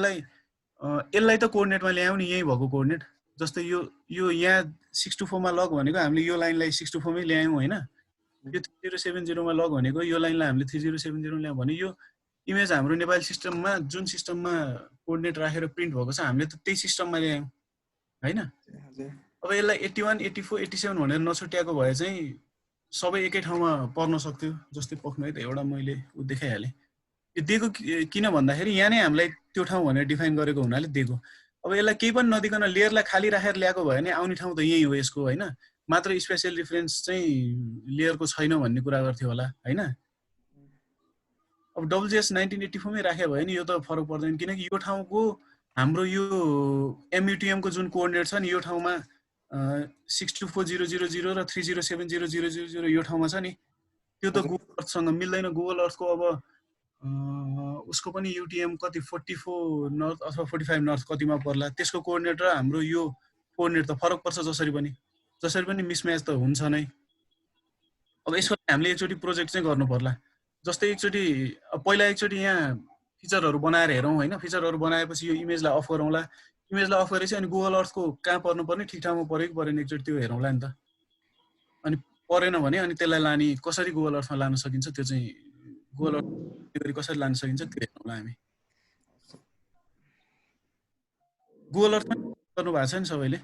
यसलाई त कोअर्डिनेटमा ल्यायौं नि, यही भएको कोअर्डिनेट। जस्तै यो यहाँ 64 मा लग भनेको हामीले यो लाइनलाई 64 मै ल्यायौं हैन। यो 3070 मा लग भनेको यो लाइनलाई हामीले 3070 ल्यायौं भने यो इमेज हाम्रो नेपाली सिस्टममा जुन सिस्टममा कोअर्डिनेट राखेर प्रिन्ट भएको छ हामीले त त्यही सिस्टममा ल्यायौँ हैन। हजुर अब यसलाई 81 84 87 भनेर नछुट्याएको भए चाहिँ सबै एकै ठाउँमा पर्न सक्थ्यो। जस्तै पक्नु है त एउटा मैले देखाइहालेँ। यो दिएको किन भन्दाखेरि यहाँ नै हामीलाई त्यो ठाउँ भनेर डिफाइन गरेको हुनाले दिएको। अब यसलाई केही पनि नदिकन लेयरलाई खाली राखेर ल्याएको भयो भने आउने ठाउँ त यही हो यसको हैन। मात्र स्पेशल रिफरेन्स चाहिँ लेयरको छैन भन्ने कुरा गर्थ्यो होला हैन। अब WGS 1984 मै राखे भयो नि यो त फरक पर्दैन किनकि यो ठाउँको हाम्रो यो MUTM को जुन कोअर्डिनेट छ नि यो ठाउँमा 624000 र 30700000 यो ठाउँमा छ नि त्यो त गुगल अर्थसँग मिल्दैन। गुगल अर्थको अब उसको पनि UTM कति 44 नर्थ अथवा 45 नर्थ कतिमा पर्ला त्यसको कोअर्डिनेट र हाम्रो यो कोअर्डिनेट त फरक पर्छ जसरी पनि मिसम्याच त हुन्छ नै। अब यसको हामीले एकचोटी प्रोजेक्ट चाहिँ गर्नु पर्ला। जस्तै पहिला एकचोटी यहाँ फिचरहरू बनाएर हेरौँ हैन। फिचरहरू बनाएपछि यो इमेजलाई अफ गरौँला। इमेजलाई अफ गरेपछि अनि गुगल अर्थको कहाँ पर्नु पर्ने ठिक ठाउँमा पऱ्यो कि परेन एकचोटी त्यो हेरौँला नि त। अनि परेन भने अनि त्यसलाई लाने कसरी गुगल अर्थमा लान सकिन्छ त्यो चाहिँ गुगल अर्थ कसरी लान सकिन्छ त्यो हेरौँला हामी। गुगल अर्थमा गर्नु भएको छ नि सबैले।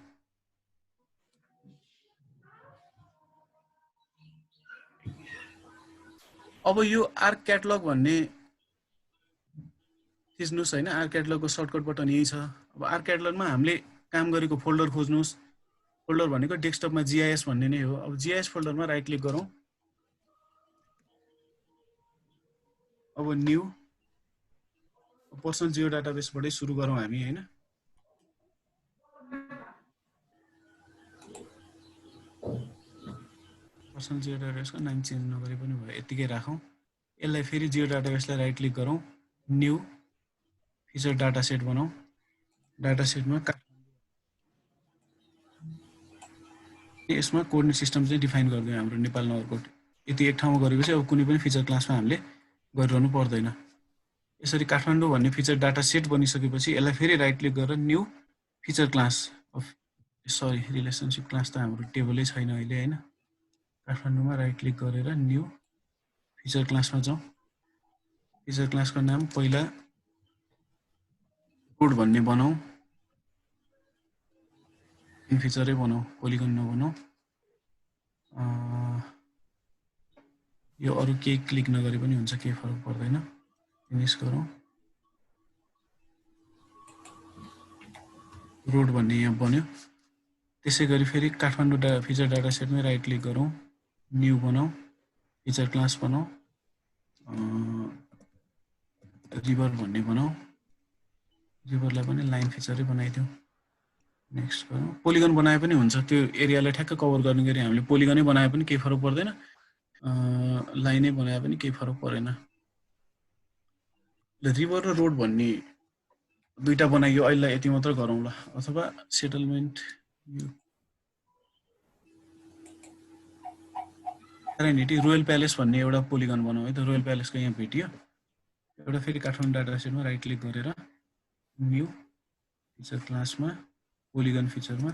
अब यो आर्क क्याटलग भन्ने थिच्नुस् हैन। आर्क क्याटलगको सर्टकट बटन यही छ। अब आर्क क्याटलगमा हामीले काम गरेको फोल्डर खोज्नुस्। फोल्डर भनेको डेस्कटपमा GIS भन्ने नै हो। अब GIS फोल्डरमा राइट क्लिक गरौँ। अब न्यू पर्सनल जियो डाटाबेसबाटै सुरु गरौँ हामी हैन। पर्सनल जियो डाटाबेसको नाम चेन्ज नगरे पनि भयो यतिकै राखौँ। यसलाई फेरि जियो डाटाबेसलाई राइट क्लिक गरौँ। न्यू फिचर डाटा सेट बनाऊ। डाटा सेटमा यसमा कोअर्डिनेट सिस्टम चाहिँ डिफाइन गरिदिउँ हाम्रो नेपाल नगरकोट। यति एक ठाउँमा गरेपछि अब कुनै पनि फिचर क्लासमा हामीले गरिरहनु पर्दैन। यसरी काठमाडौँ भन्ने फिचर डाटा सेट बनिसकेपछि यसलाई फेरि राइट क्लिक गरेर new feature class relationship class त हाम्रो टेबलै छैन अहिले हैन। काठमाडौँमा राइट क्लिक गरेर न्यू फिचर क्लासमा जाउँ। फिचर क्लासको नाम पहिला रोड भन्ने बनाऊ। फिचरै बनाऊ पोलिगन नबनाऊ। यो अरु केही क्लिक नगरे पनि हुन्छ केही फरक पर्दैन। फिनिश गरौँ। रोड भन्ने यहाँ बन्यो। त्यसैगरी फेरि काठमाडौँ फिचर डाटा सेटमै राइट क्लिक गरौँ। न्यू बनाऊ फिचर क्लास बनाऊ। रिभर भन्ने बनाऊ। रिभरलाई पनि लाइन फिचरै बनाइदिउँ। नेक्स्ट गरौँ। पोलिगन बनाए पनि हुन्छ। त्यो एरियालाई ठ्याक्क कभर गर्ने गरी हामीले पोलिगनै बनाए पनि केही फरक पर्दैन। लाइनै बनाए पनि केही फरक परेन। रिभर र रोड भन्ने दुईटा बनाइयो अहिले यति मात्र गरौँ ल। अथवा सेटलमेन्ट सेरेनिटी रोयल प्यालेस भन्ने एउटा पोलिगन बनाऊ है त। रोयल प्यालेसको यहाँ भेटियो। एउटा फेरि काठमाडौँ डाटा सेटमा राइट क्लिक गरेर न्यू फिचर क्लासमा पोलिगन फिचरमा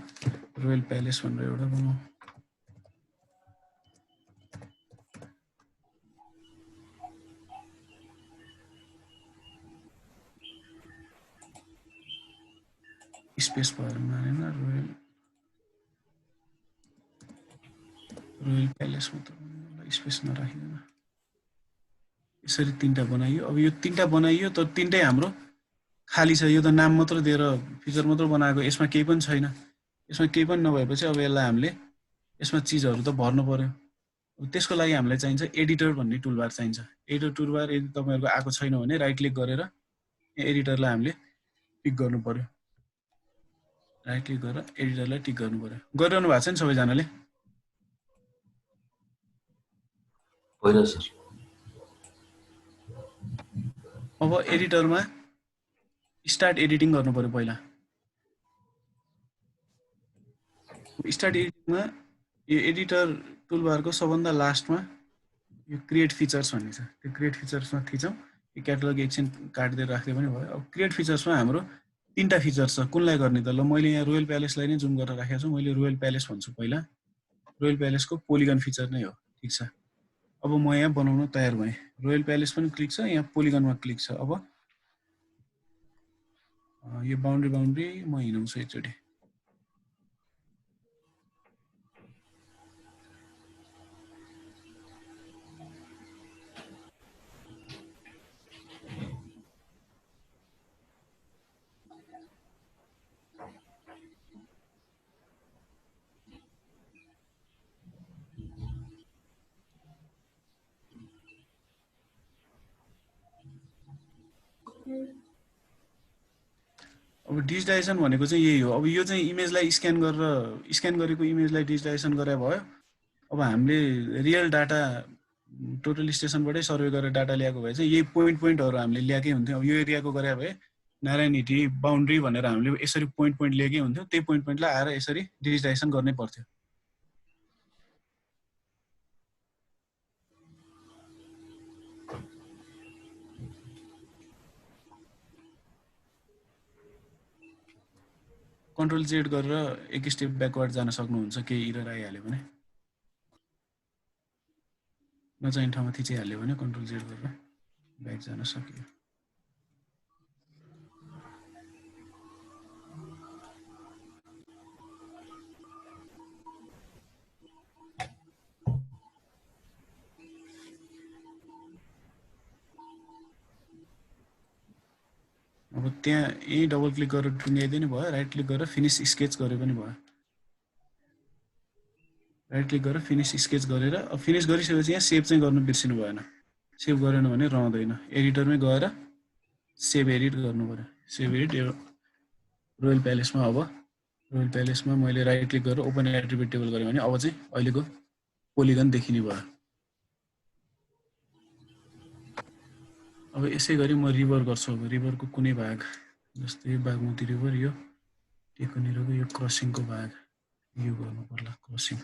रोयल प्यालेस भनेर एउटा बनाऊ। स्पेस भएर मानेन। रोयल प्यालेस मात्र स्पेस नराखिदैन। यसरी तीनटा बनाइयो। अब यो तीनटा बनाइयो त तीनटै हाम्रो खाली छ। यो त नाम मात्र दिएर फिचर मात्र बनाएको। यसमा केही पनि छैन। यसमा केही पनि नभएपछि अब यसलाई हामीले यसमा चीजहरु त भर्नु पर्यो। त्यसको लागि हामीलाई चाहिन्छ एडिटर भन्ने टुलबार चाहिन्छ। एडिटर टुलबार यदि तपाईहरुको आएको छैन भने राइट क्लिक गरेर यहाँ एडिटरलाई हामीले टिक गर्नु पर्यो। राइट क्लिक गरेर एडिटरलाई टिक गर्नु पर्यो। गरिरहनु भएको छ नि सबैजनाले? होइन सर। अब एडिटरमा स्टार्ट एडिटिङ गर्नु पर्यो पहिला। स्टार्ट एडिटिङमा यो एडिटर टुलबारको सबभन्दा लास्टमा यो क्रिएट फिचर्स भन्ने छ। त्यो क्रिएट फिचर्समा थिचौं। यो क्याटलग एकछिन काट्दै राख्दै पनि भयो। अब क्रिएट फिचर्समा हाम्रो तीनटा फिचर छ। कुनलाई गर्ने त? ल मैले यहाँ रोयल प्यालेसलाई नै जुम गरेर राखेको छु। मैले रोयल प्यालेस भन्छु पहिला। रोयल प्यालेसको पोलिगन फिचर नै हो। ठीक छ। अब म यहाँ बनाउन तयार भएँ। रोयल प्यालेस पनि क्लिक छ, यहाँ पोलिगनमा क्लिक छ। अब यो बाउन्ड्री म हिँडाउँछु एकचोटि। अब डिजिटाइजेसन भनेको चाहिँ यही हो। अब यो चाहिँ इमेजलाई स्क्यान गरेको इमेजलाई डिजिटाइजेसन गरे भयो। अब हामीले रियल डाटा टोटल स्टेसनबाटै सर्वे गरेर डाटा ल्याएको भए चाहिँ यही पोइन्टहरू हामीले ल्याएकै हुन्थ्यो। अब यो एरियाको गरे भए नारायण हिटी बाउन्ड्री भनेर हामीले यसरी पोइन्ट ल्याएकै हुन्थ्यो। त्यही पोइन्टलाई आएर यसरी डिजिटाइजेसन गर्नै पर्थ्यो। कन्ट्रोल जेड गरेर एक स्टेप ब्याकवर्ड जान सक्नुहुन्छ केही इरर आइहाल्यो भने। नचाहिने ठाउँमा थिचिहाल्यो भने कन्ट्रोल जेड गरेर ब्याक जान सकियो। अब त्यहाँ यही डबल क्लिक गरेर टुङ्ग्याइदिनु भयो, राइट क्लिक गरेर फिनिस स्केच गरे पनि भयो। राइट क्लिक गरेर फिनिस स्केच गरेर अब फिनिस गरिसकेपछि यहाँ सेभ चाहिँ गर्नु बिर्सिनु भएन। सेभ गरेन भने रहँदैन। एडिटरमै गएर सेभ एडिट गर्नु पर्यो। सेभ एडिट यो रोयल प्यालेसमा। अब रोयल प्यालेसमा मैले राइट क्लिक गरेर ओपन एट्रिब्युट टेबल गरेँ भने अब चाहिँ अहिलेको पोलिगन देखिने भयो। अब यसै गरी म रिभर गर्छु। अब रिभरको कुनै भाग जस्तै बागमती रिभर यो टेकोनिरको यो क्रसिङको भाग यो गर्नु पर्ला क्रसिङ।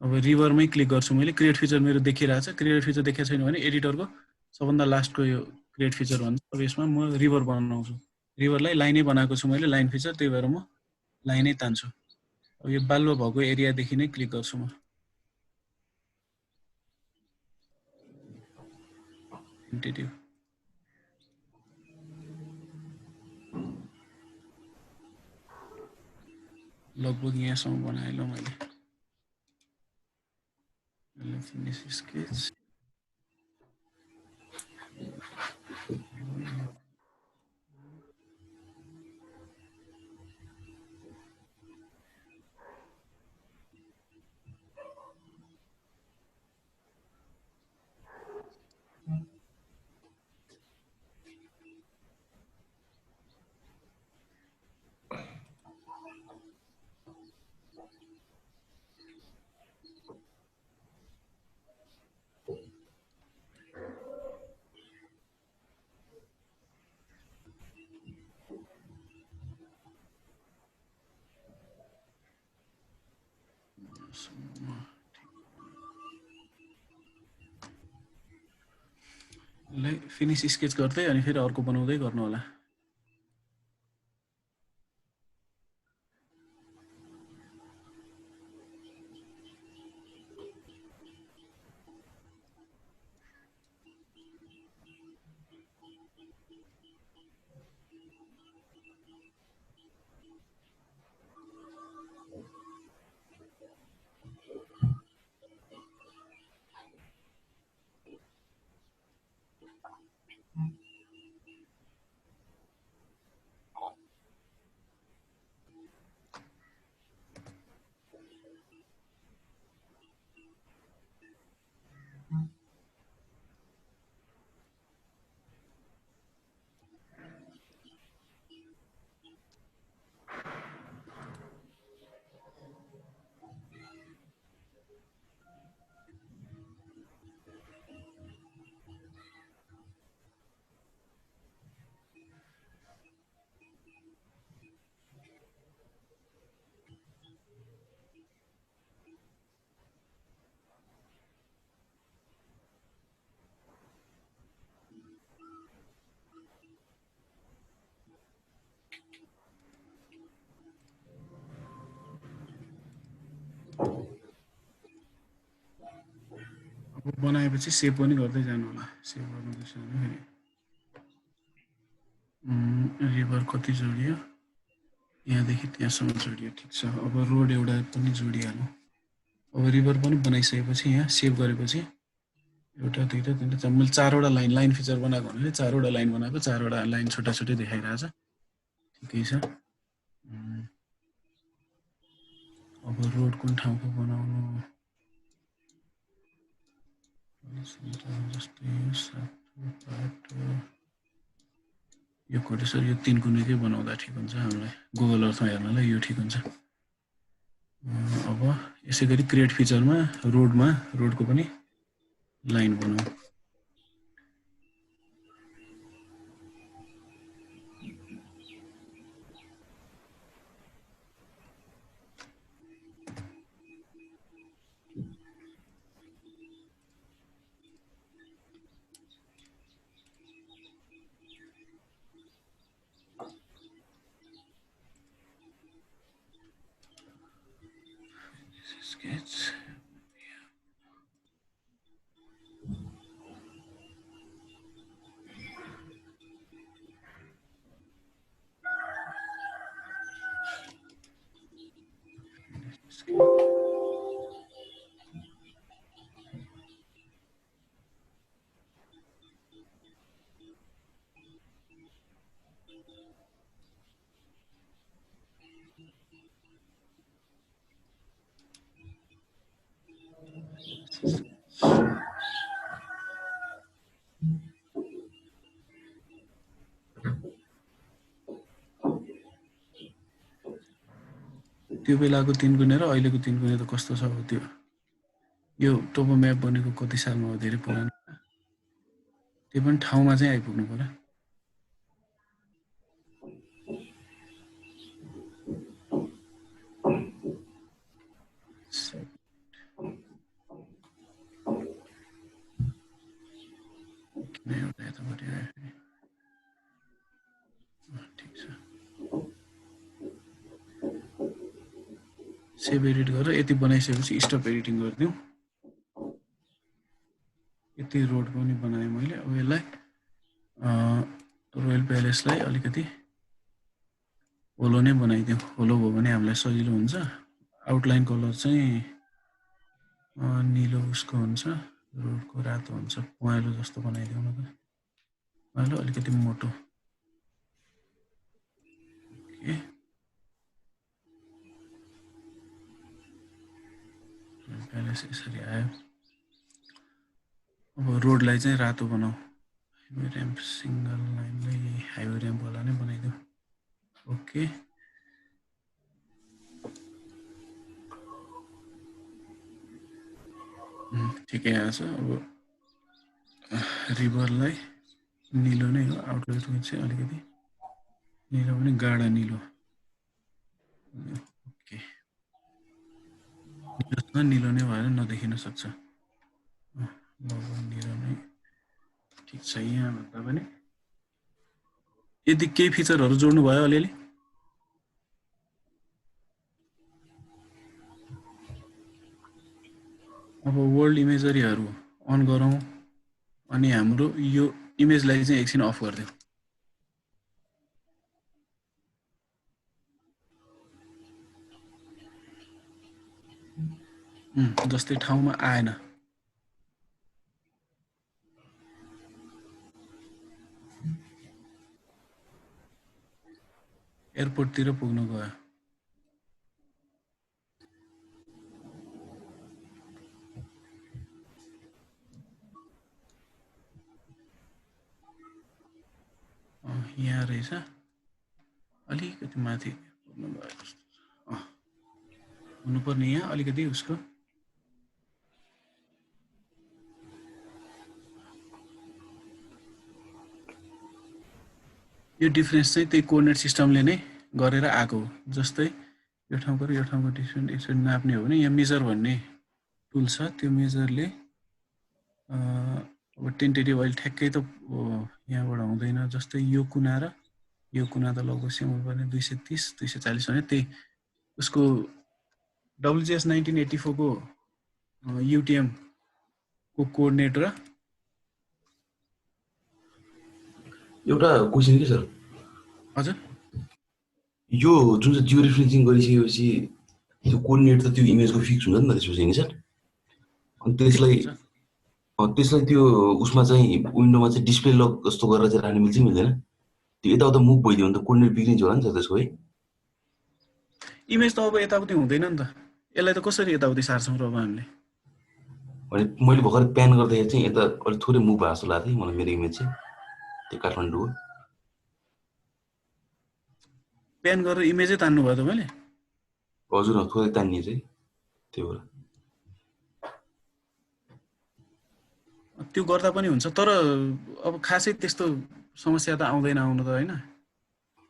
अब रिभरमै क्लिक गर्छु मैले। क्रिएट फिचर मेरो देखिरहेछ। क्रिएट फिचर देखेको छैन भने एडिटरको सबभन्दा लास्टको यो क्रिएट फिचर भन्छ। अब यसमा म रिभर बनाउँछु। रिभरलाई लाइनै बनाएको छु मैले, लाइन फिचर, त्यही भएर म लाइनै तान्छु। अब यो बालुवा भएको एरियादेखि नै क्लिक गर्छु म। इन्टिटिभ लगभग यहाँसम्म बनाएँ ल मैले। फिनिस स्केच फिनिस स्केच गर्दै अनि फेरि अर्को बनाउँदै गर्नु होला। अब बनाएपछि सेभ पनि गर्दै जानु होला। सेभ गर्नुपर्छ भने फेरि रिभर कति जोडियो, यहाँदेखि त्यहाँसम्म जोडियो, ठिक छ। अब रोड एउटा पनि जोडिहालौँ। अब रिभर पनि बनाइसकेपछि यहाँ सेभ गरेपछि एउटा दुईवटा तिनवटा चार, मैले 4वटा लाइन फिचर बनाएको हुनाले 4वटा लाइन बनाएको, 4वटा लाइन छुट्टा छुट्टै देखाइरहेछ, ठिकै छ। अब रोड कुन ठाउँको बनाउनु, जस्तै यो कोटेश्वर यो 3 कुनेकै बनाउँदा ठिक हुन्छ हामीलाई, गुगल अर्थमा हेर्नलाई यो ठिक हुन्छ। अब यसै गरी क्रिएट फिचरमा रोडको पनि लाइन बनाऊ। Sketch. त्यो बेलाको 3 गुणे र अहिलेको 3 गुणे त कस्तो छ त्यो, यो टोपो म्याप बनेको कति सालमा हो, धेरै पुरानो, त्यो पनि ठाउँमा चाहिँ आइपुग्नु पर्यो। ठिक छ, सेभ एडिट गरेर यति बनाइसकेपछि स्टप एडिटिङ गरिदिउँ। यति रोड पनि बनाएँ मैले। अब यसलाई रोयल प्यालेसलाई अलिकति होलो नै बनाइदिउँ। होलो भयो भने हामीलाई सजिलो हुन्छ। आउटलाइन कलर चाहिँ निलो उसको हुन्छ, रोडको रातो हुन्छ, पहेँलो जस्तो बनाइदिउँ न त, पहेँलो अलिकति मोटो। ओके, प्यालेस यसरी आयो। अब रोडलाई चाहिँ रातो बनाऊ। Highway ramp single लाइनलाई highway ramp वाला नै बनाइदिउँ। ओके, ठिकै आएछ। अब रिभरलाई निलो नै हो, आउटलाइन चाहिँ अलिकति निलो पनि गाढा निलो। ओके, निलो नै भएर नदेखिन सक्छ, निलो नै ठिक छ। यहाँ भन्दा पनि यदि केही फिचरहरू जोड्नु भयो अलिअलि, अब वर्ल्ड इमेजरीहरू अन गरौँ अनि हाम्रो यो इमेजलाई चाहिँ एकछिन अफ गरिदिउँ। जस्तै ठाउँमा आएन, एयरपोर्टतिर पुग्नु गयो। यहाँ रहेछ, अलिकति माथि पुग्नु भयो जस्तो हुनुपर्ने, यहाँ अलिकति उसको यो डिफरेन्स चाहिँ त्यही कोअर्डिनेट सिस्टमले नै गरेर आएको हो। जस्तै यो ठाउँको र यो ठाउँको डिस्टेन्स यसरी नाप्ने हो भने यहाँ मेजर भन्ने टुल छ, त्यो मेजरले अब टेन्टेटिभ अहिले ठ्याक्कै त यहाँबाट हुँदैन। जस्तै यो कुना र यो कुना त लगभग सेम हुनुपर्ने 230 240 भने त्यही उसको WGS 1984 को युटिएम को कोअर्डिनेट र एउटा क्वेसन के सर, हजुर यो जुन चाहिँ जियो रेफरेन्सिङ गरिसकेपछि त्यो कोअर्डिनेट त त्यो इमेजको फिक्स हुन्छ नि त त्यसपछि नि सर? अनि त्यसलाई त्यो उसमा चाहिँ विन्डोमा चाहिँ डिस्प्ले लक जस्तो गरेर चाहिँ राख्न मिल्छ मिल्दैन? त्यो यताउता मुभ भइदियो भने त कोअर्डिनेट बिग्रिन्छ होला नि सर त्यसको है? इमेज त अब यताउति हुँदैन नि त, यसलाई त कसरी यताउति सार्छौँ र अब हामीले? अनि मैले भर्खर प्यान गर्दाखेरि चाहिँ यता अलिक थोरै मुभ भएको जस्तो लाग्थ्यो मलाई, मेरो इमेज चाहिँ त्यो काठमाडौँ हो। प्यान गरेर इमेजै तान्नु भयो तपाईँले? हजुर थोरै तान्ने चाहिँ त्यो भएर। त्यो गर्दा पनि हुन्छ, तर अब खासै त्यस्तो समस्या त आउँदैन आउनु त होइन,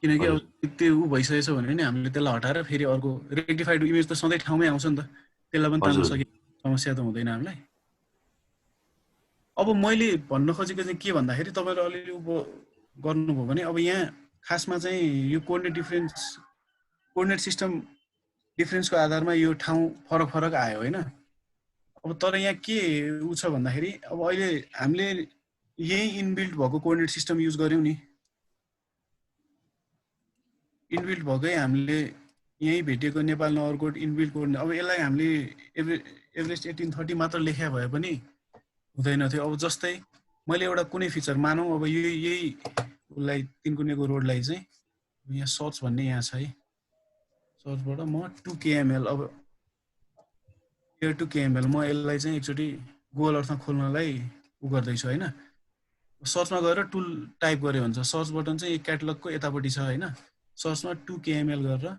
किनकि अब त्यो ऊ भइसकेछ भने नि हामीले त्यसलाई हटाएर फेरि अर्को रेक्टिफाइड इमेज त सधैँ ठाउँमै आउँछ नि त, त्यसलाई पनि तान्न सके समस्या त हुँदैन हामीलाई। अब मैले भन्न खोजेको चाहिँ के भन्दाखेरि तपाईँले अलिअलि गर्नुभयो भने अब यहाँ खासमा चाहिँ यो कोअर्डिनेट सिस्टम डिफरेन्सको आधारमा यो ठाउँ फरक फरक आयो होइन। अब तर यहाँ के उ छ भन्दाखेरि अब अहिले हामीले यही इनबिल्ट भएको कोअर्डिनेट सिस्टम युज गर्यौँ नि, इनबिल्ट भएकै हामीले यहीँ भेटिएको नेपाल नगरकोट इनबिल्ट कोअर्डिनेट, अब यसलाई हामीले एभरेस्ट 1830 मात्र लेख्या भए पनि हुँदैन थियो। अब जस्तै मैले एउटा कुनै फिचर मानौँ, अब यही उसलाई 3 कुनेको रोडलाई चाहिँ यहाँ सर्च भन्ने यहाँ छ है, सर्चबाट म 2 kml, अब यो 2 kml म यसलाई चाहिँ एकचोटि गुगल अर्थमा खोल्नलाई उ गर्दैछु होइन। सर्चमा गएर टुल टाइप गऱ्यो भने सर्च बटन चाहिँ क्याटलगको यतापट्टि छ होइन। सर्चमा 2 kml गरेर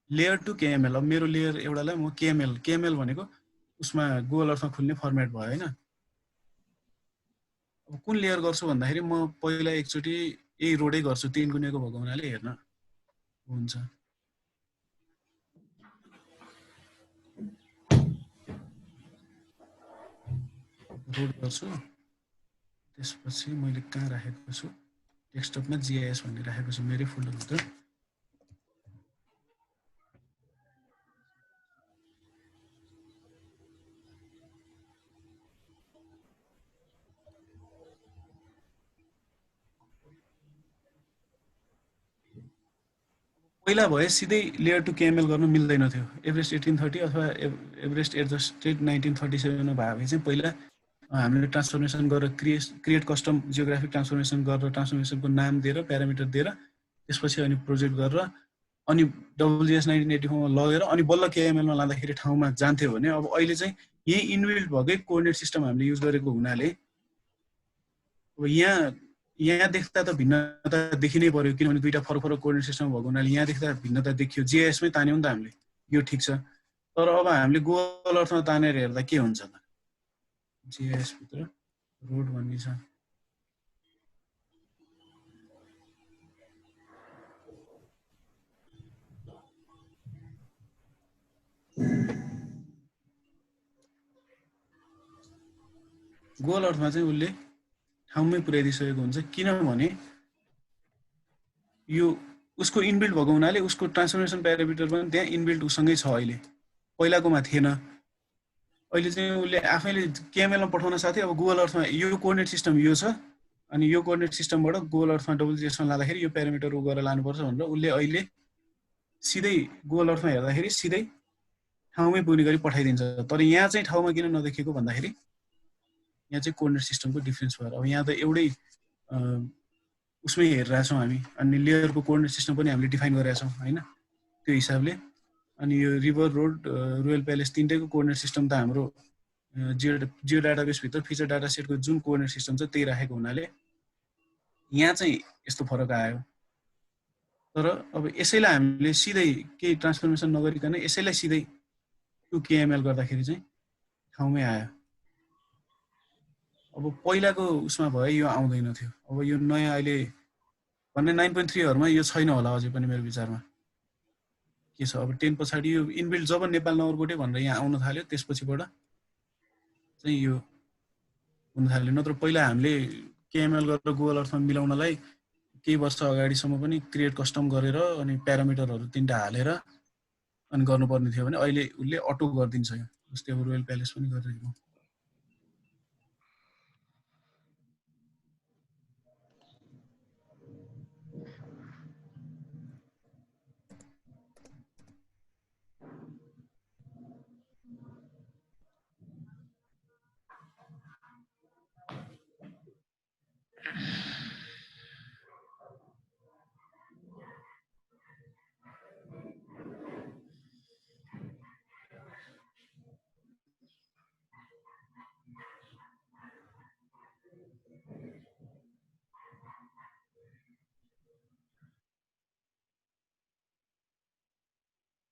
लेयर 2 kml, अब मेरो लेयर एउटालाई म kml भनेको उसमा गुगल अर्थमा खुल्ने फर्मेट भयो होइन। अब कुन लेयर गर्छु भन्दाखेरि म पहिला एकचोटि यही रोडै गर्छु, 3 गुणेको भएको हुनाले हेर्न हुन्छ। रोड गर्छु, त्यसपछि मैले कहाँ राखेको छु, डेस्कटपमा GIS भन्ने राखेको छु मेरै फोल्डरभित्र। पहिला भए सिधै लेयर 2 kml गर्न मिल्दैन थियो, एभरेस्ट 1830 अथवा एभरेस्ट एडजस्टेड 1937 भए चाहिँ पहिला हामीले ट्रान्सफर्मेसन गरेर क्रिएट कस्टम जियोग्राफिक ट्रान्सफर्मेसन गरेर ट्रान्सफर्मेसनको नाम दिएर प्यारामिटर दिएर त्यसपछि अनि प्रोजेक्ट गरेर अनि WGS 1984 मा लगेर अनि बल्ल KML मा लाँदाखेरि ठाउँमा जान्थ्यो भने अब अहिले चाहिँ यही इनबिल्ट भएकै कोअर्डिनेट सिस्टम हामीले युज गरेको हुनाले अब यहाँ देख्दा त भिन्नता देखिनै पर्यो, किनभने दुईटा फरक फरक कोअर्डिनेट सिस्टम भएको हुनाले यहाँ देख्दा भिन्नता देखियो। GIS मै तान्यौ नि त हामीले, यो ठिक छ, तर अब हामीले गुगल अर्थमा तानेर हेर्दा के हुन्छ त, GIS भित्र रोड भन्ने छ, गुगल अर्थमा चाहिँ उसले ठाउँमै पुर्याइदिसकेको हुन्छ, किनभने यो उसको इनबिल्ट भएको हुनाले उसको ट्रान्सफर्मेसन प्यारामिटर पनि त्यहाँ इनबिल्ट उसँगै छ, अहिले पहिलाकोमा थिएन। अहिले चाहिँ उसले आफैले KML मा पठाउन साथै अब गुगल अर्थमा यो कोअर्डिनेट सिस्टम यो छ अनि यो कोअर्डिनेट सिस्टमबाट गुगल अर्थमा WGS मा लाँदाखेरि यो प्यारामिटर उ गरेर लानुपर्छ भनेर उसले अहिले सिधै गुगल अर्थमा हेर्दाखेरि सिधै ठाउँमै पुग्ने गरी पठाइदिन्छ। तर यहाँ चाहिँ ठाउँमा किन नदेखिएको भन्दाखेरि यहाँ चाहिँ कोअर्डिनेट सिस्टमको डिफरेन्स भएर अब यहाँ त एउटै उसमै हेरिरहेछौँ हामी, अनि लेयरको कोअर्डिनेट सिस्टम पनि हामीले डिफाइन गरेका छौँ होइन त्यो हिसाबले। अनि यो रिभर रोड रोयल प्यालेस तिनटैको कोअर्डिनेट सिस्टम त हाम्रो जियो डाटाबेसभित्र फिचर डाटा सेटको जुन कोअर्डिनेट सिस्टम छ त्यही राखेको हुनाले यहाँ चाहिँ यस्तो फरक आयो। तर अब यसैलाई हामीले सिधै केही ट्रान्सफर्मेसन नगरिकन यसैलाई सिधै 2 KML गर्दाखेरि चाहिँ ठाउँमै आयो। अब पहिलाको उसमा भए यो आउँदैन थियो, अब यो नयाँ अहिले भन्ने 9.3हरूमा यो छैन होला अझै पनि मेरो विचारमा के छ। अब 10 पछाडि यो इनबिल्ट जब नेपाल नगरकोटै भनेर यहाँ आउन थाल्यो त्यसपछिबाट चाहिँ यो हुन थाल्यो, नत्र पहिला हामीले KML गरेर गुगल अर्थमा मिलाउनलाई केही वर्ष अगाडिसम्म पनि क्रिएट कस्टम गरेर अनि प्यारामिटरहरू 3टा हालेर अनि गर्नुपर्ने थियो भने अहिले उसले अटो गरिदिन्छ। यो जस्तै अब रोयल प्यालेस पनि गरिरहेको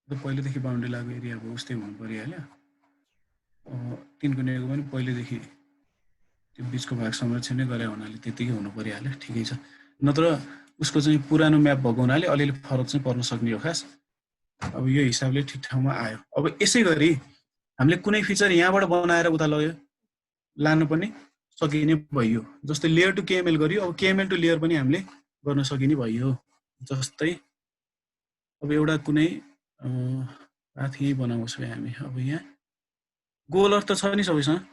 पहिलेदेखि बााउन्ड्री लागु एरिया भयो उस्तै हुनु परिहाल्यो। तिनकुनेको पनि पहिलेदेखि त्यो बिचको भाग संरक्षण नै गरे हुनाले त्यतिकै हुनु परिहाल्यो, ठिकै छ। नत्र उसको चाहिँ पुरानो म्याप भएको हुनाले अलिअलि फरक चाहिँ पर्न सक्ने हो खास। अब यो हिसाबले ठिक ठाउँमा आयो। अब यसै गरी हामीले कुनै फिचर यहाँबाट बनाएर उता लग्यो लानु पनि सकिने भइयो। जस्तै लेयर टु केएमएल गरियो, अब केएमएल टु लेयर पनि हामीले गर्न सकिने भइयो। जस्तै अब एउटा कुनै पाथ यही बनाउँछौँ हामी। अब यहाँ गोल अर्थ छ नि सबैसँग।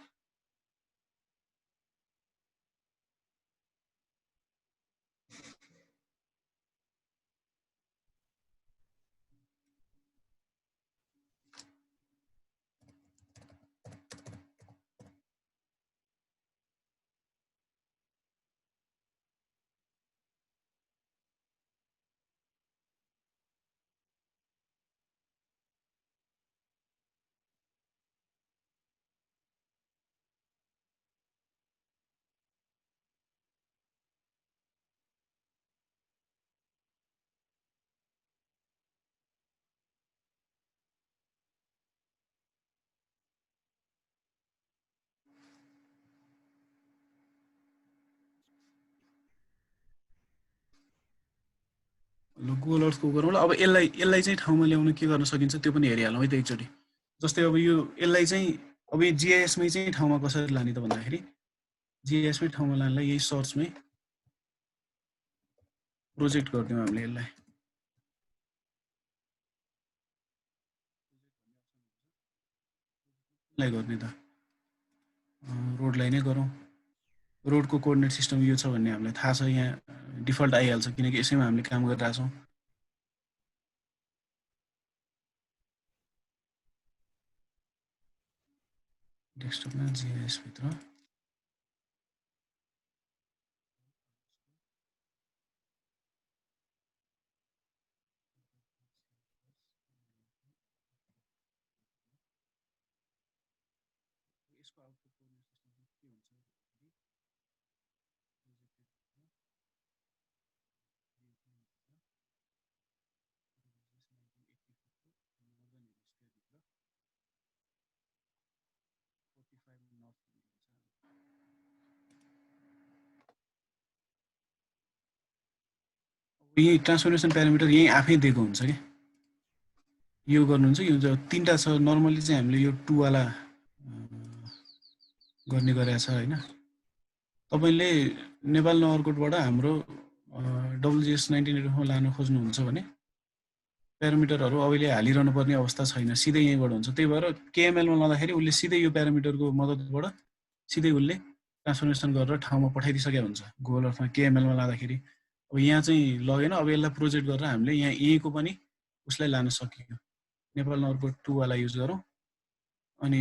ल गोल अर्थको गरौँ ल। अब यसलाई चाहिँ ठाउँमा ल्याउन के गर्न सकिन्छ त्यो पनि हेरिहालौँ है त एकचोटि। जस्तै अब यसलाई चाहिँ अब यो जिआइएसमै चाहिँ ठाउँमा कसरी लाने त भन्दाखेरि जिआइएसमै ठाउँमा लानलाई यही सर्चमै प्रोजेक्ट गरिदिउँ हामीले यसलाई। गर्ने त रोडलाई नै गरौँ। रोडको कोअर्डिनेट सिस्टम यो छ भन्ने हामीलाई थाहा छ, यहाँ डिफल्ट आइहाल्छ किनकि यसैमा हामीले काम गरिरहेको छौँ। डेस्कटपमा जिआइएस भित्र यसको आउटपुट कोअर्डिनेट सिस्टम के हुन्छ यही ट्रान्सफर्मेसन प्यारामिटर यही आफै दिएको हुन्छ कि यो गर्नुहुन्छ। यो तीनटा छ नर्मली चाहिँ हामीले यो 2 वाला गर्ने गरेको छ हैन। तपाईले नेपाल नगरकोटबाट हाम्रो WGS 1984 लान खोज्नुहुन्छ भने प्यारामिटरहरू अहिले हालिरहनु पर्ने अवस्था छैन, सिधै यहीँबाट हुन्छ। त्यही भएर केएमएल मा लाँदाखेरि उसले सिधै यो प्यारामिटरको मद्दतबाट सिधै उसले ट्रान्सफर्मेसन गरेर ठाउँमा पठाइदिसकेको हुन्छ गुगल अर्थमा केएमएल मा लाँदाखेरि। अब यहाँ चाहिँ लगेन, अब यसलाई प्रोजेक्ट गरेर हामीले यहाँ यहीँको पनि उसलाई लान सकियो। नेपाल नगरकोट 2 वाला युज गरौँ। अनि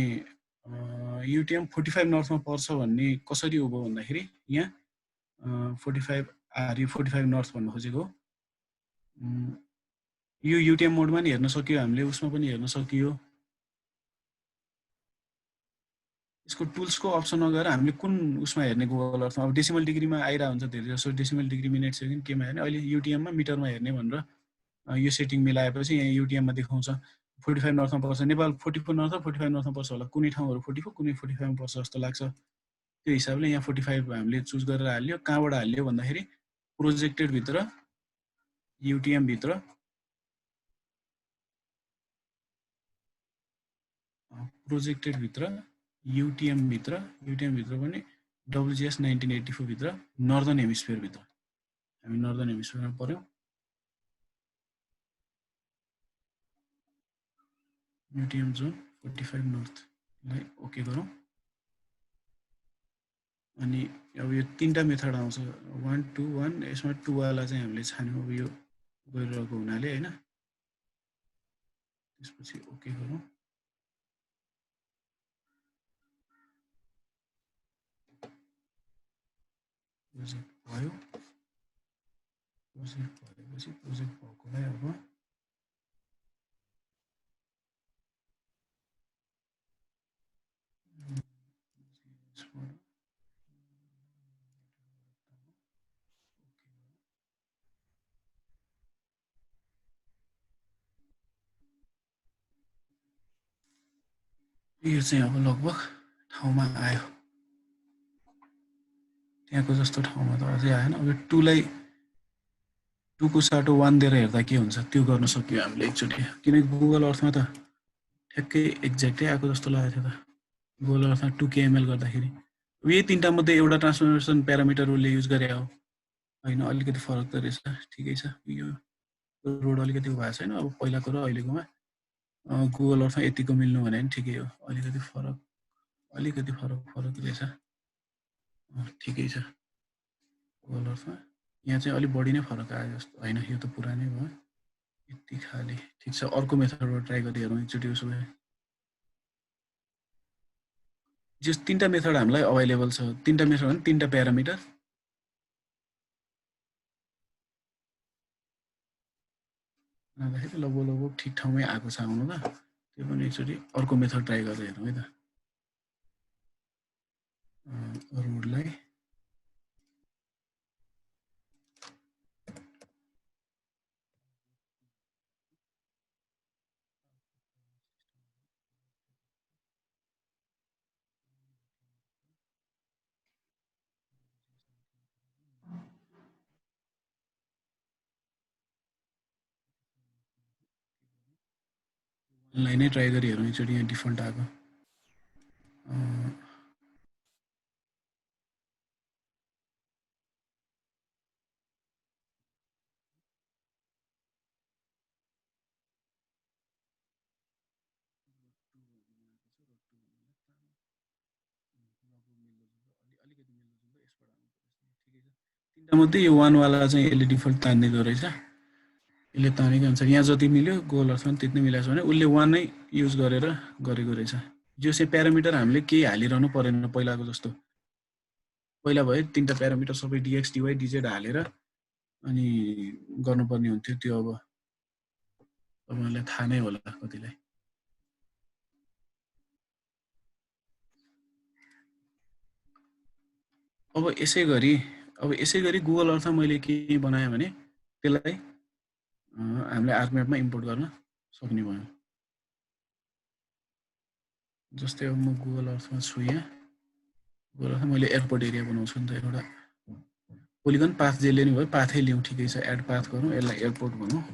युटिएम 45 नर्थमा पर्छ भन्ने कसरी हो भन्दाखेरि यहाँ 45 आर 45 नर्थ भन्न खोजेको। यो युटिएम मोडमा नि हेर्न सकियो हामीले, उसमा पनि हेर्न सकियो। यसको टुल्सको अप्सनमा गएर हामीले कुन उसमा हेर्ने गुगल अर्थमा। अब डेसिमल डिग्रीमा आइरा हुन्छ धेरै जसो, डेसिमल डिग्री मिनेट सेकेन्ड केमा हेर्ने। अहिले युटिएममा मिटरमा हेर्ने भनेर यो सेटिङ मिलाएपछि यहाँ युटिएममा देखाउँछ 45 नर्थमा पर्छ। नेपाल 44 नर्थ 45 नर्थमा पर्छ होला, कुनै ठाउँहरू 44 कुनै 45 मा पर्छ जस्तो लाग्छ। त्यो हिसाबले यहाँ 45 हामीले चुज गरेर हाल्यो। कहाँबाट हाल्यो भन्दाखेरि प्रोजेक्टेड भित्र युटिएम भित्र युटिएम भित्र पनि WGS 1984 भित्र नर्दर्न हेमिस्फियर भित्र हामी नर्दर्न हेमिस्फियरमा पर्यौं। युटिएम जोन 45 नर्थलाई ओके गरौँ। अनि अब यो तीनटा मेथड आउँछ 1 2 1। यसमा 2 वाला चाहिँ हामीले छान्यौं अब यो गरिरहेको हुनाले हैन। त्यसपछि ओके गरौँ। प्रोजेक्ट भयो। प्रोजेक्ट भएपछि प्रोजेक्ट भएकोलाई अब यो चाहिँ अब लगभग ठाउँमा आयो। त्यहाँको जस्तो ठाउँमा त अझै आएन। अब 2 लाई 2 को साटो 1 दिएर हेर्दा के हुन्छ त्यो गर्न सक्यो हामीले एकचोटि। किनकि गुगल अर्थमा त ठ्याक्कै एक्ज्याक्टै आएको जस्तो लागेको थियो त गुगल अर्थमा 2 kml गर्दाखेरि। यही 3टा मध्ये एउटा ट्रान्सफर्मेसन प्यारामिटर उसले युज गरे हो होइन। अलिकति फरक त रहेछ, ठिकै छ। यो रोड अलिकति भएको छैन अब पहिलाको र अहिलेकोमा। गुगल अर्थमा यतिको मिल्नु भने पनि ठिकै हो। अलिकति फरक रहेछ। ठिकै छ। गुगल अर्थमा यहाँ चाहिँ अलिक बढी नै फरक आयो जस्तो होइन। यो त पुरानै भयो यति खाली। ठिक छ, अर्को मेथडबाट ट्राई गरी हेरौँ एकचोटि उसो भए। जस 3टा मेथड हामीलाई अभाइलेबल छ। 3टा मेथड भने 3टा प्यारामिटर। लगभग ठिक ठाउँमै आएको छ आउनु त। त्यो पनि एकचोटि अर्को मेथड ट्राई गरेर हेरौँ है त। रोडलाई नै ट्राई गरी हेरौँ एकचोटि। यहाँ डिफल्ट आएको मध्ये यो 1 वाला चाहिँ यसले डिफल्ट तान्दिँदो रहेछ। यसले तानेको अनुसार यहाँ जति मिल्यो गुगल अर्थमा त्यति नै मिलाएको छ भने उसले 1 नै युज गरेर गरेको रहेछ। यो चाहिँ प्यारामिटर हामीले केही हालिरहनु परेन पहिलाको जस्तो। पहिला भए 3टा प्यारामिटर सबै dx dy dz हालेर अनि गर्नुपर्ने हुन्थ्यो। त्यो अब तपाईँलाई थाहा नै होला कतिलाई। अब यसै गरी गुगल अर्थमा मैले के बनाएँ भने त्यसलाई हामीले आर्कम्यापमा इम्पोर्ट गर्न सक्ने भयो। जस्तै अब म गुगल अर्थमा छु। यहाँ गुगल अर्थमा मैले एयरपोर्ट एरिया बनाउँछु नि त। एउटा पोलिगन पाथ जेले नि भयो, पाथै लिउँ ठिकै छ। एड पाथ गरौँ, यसलाई एयरपोर्ट भनौँ।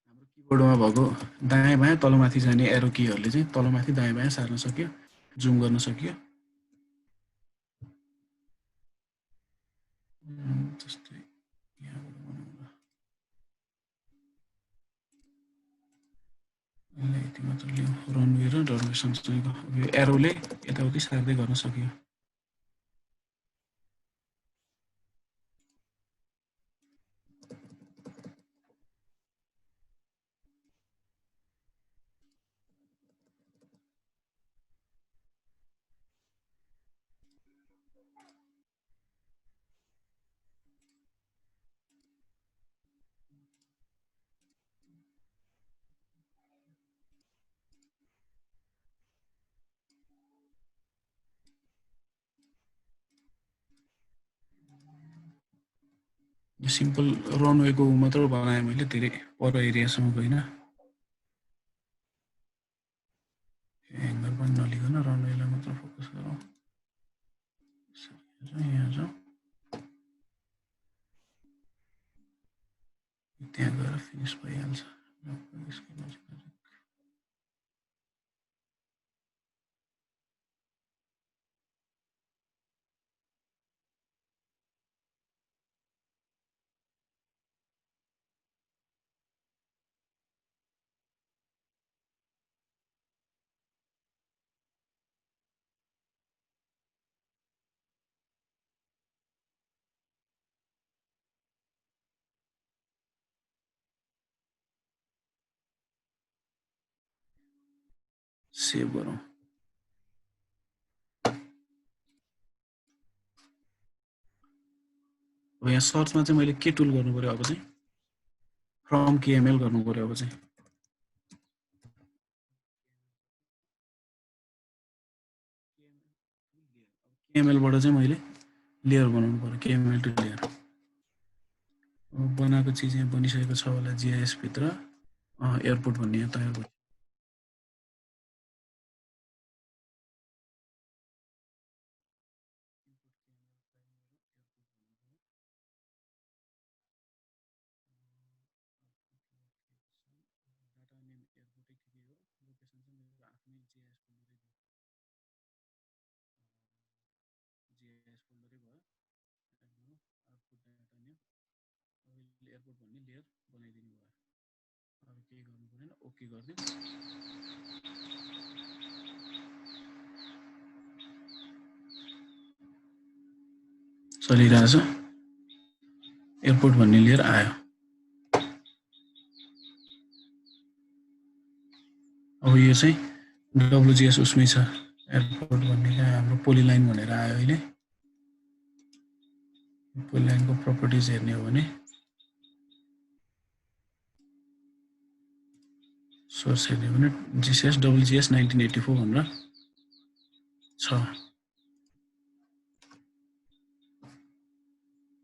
हाम्रो किबोर्डमा भएको दायाँ बायाँ तलमाथि जाने एरो कीहरूले चाहिँ तलमाथि दायाँ बायाँ सार्न सक्यो, जुम गर्न सक्यो। जस्तै यहाँबाट बनाउँदा यसलाई यति मात्र लिउँ। रनवे र रनवे सँगसँगैको यो एरोले यताउति सार्दै गर्न सक्यो। यो सिम्पल रनवेको मात्र बनाएँ मैले, धेरै पर एरियासम्म गइनँ। ह्याङ्गर पनि नलिकन रनवेलाई मात्र फोकस गरौँ। यहाँ जाउँ, त्यहाँ गएर फिनिस भइहाल्छ। सेभ गरौँ। अब यहाँ सर्चमा चाहिँ मैले के टुल गर्नु पर्यो अब चाहिँ फ्रम केएमएल गर्नु पर्यो अब चाहिँ केएमएलबाट चाहिँ मैले लेयर बनाउनु पर्यो केएमएल टु लेयर बनाएको चिज यहाँ बनिसकेको छ होला जीआईएस भित्र एयरपोर्ट भन्ने यहाँ तयार भयो एयरपोर्ट भन्ने लेयर बनाइदिनु भयो अब केही गर्नु परेन ओके गरिदिउँ चलिरहेछ एयरपोर्ट भन्ने लेयर आयो अब यो चाहिँ डब्लुजिएस उसमै छ एयरपोर्ट भन्ने चाहिँ हाम्रो पोलिलाइन भनेर आयो अहिले पोलिलाइनको प्रपर्टिज हेर्ने हो भने सोर्स हेर्ने हो भने जीसीएस डब्लुजिएस 1984 भनेर छ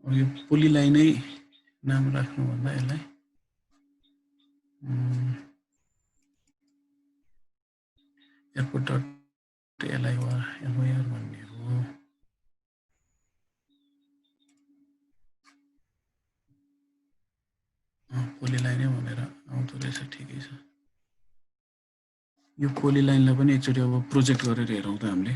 अब यो पोलिलाइनै नाम राख्नुभन्दा यसलाई एयरपोर्ट डट एलआइआर भन्ने हो पोलिलाइनै भनेर आउँदो रहेछ ठिकै छ यो पोलिलाइनलाई पनि एकचोटि अब प्रोजेक्ट गरेर हेरौँ त हामीले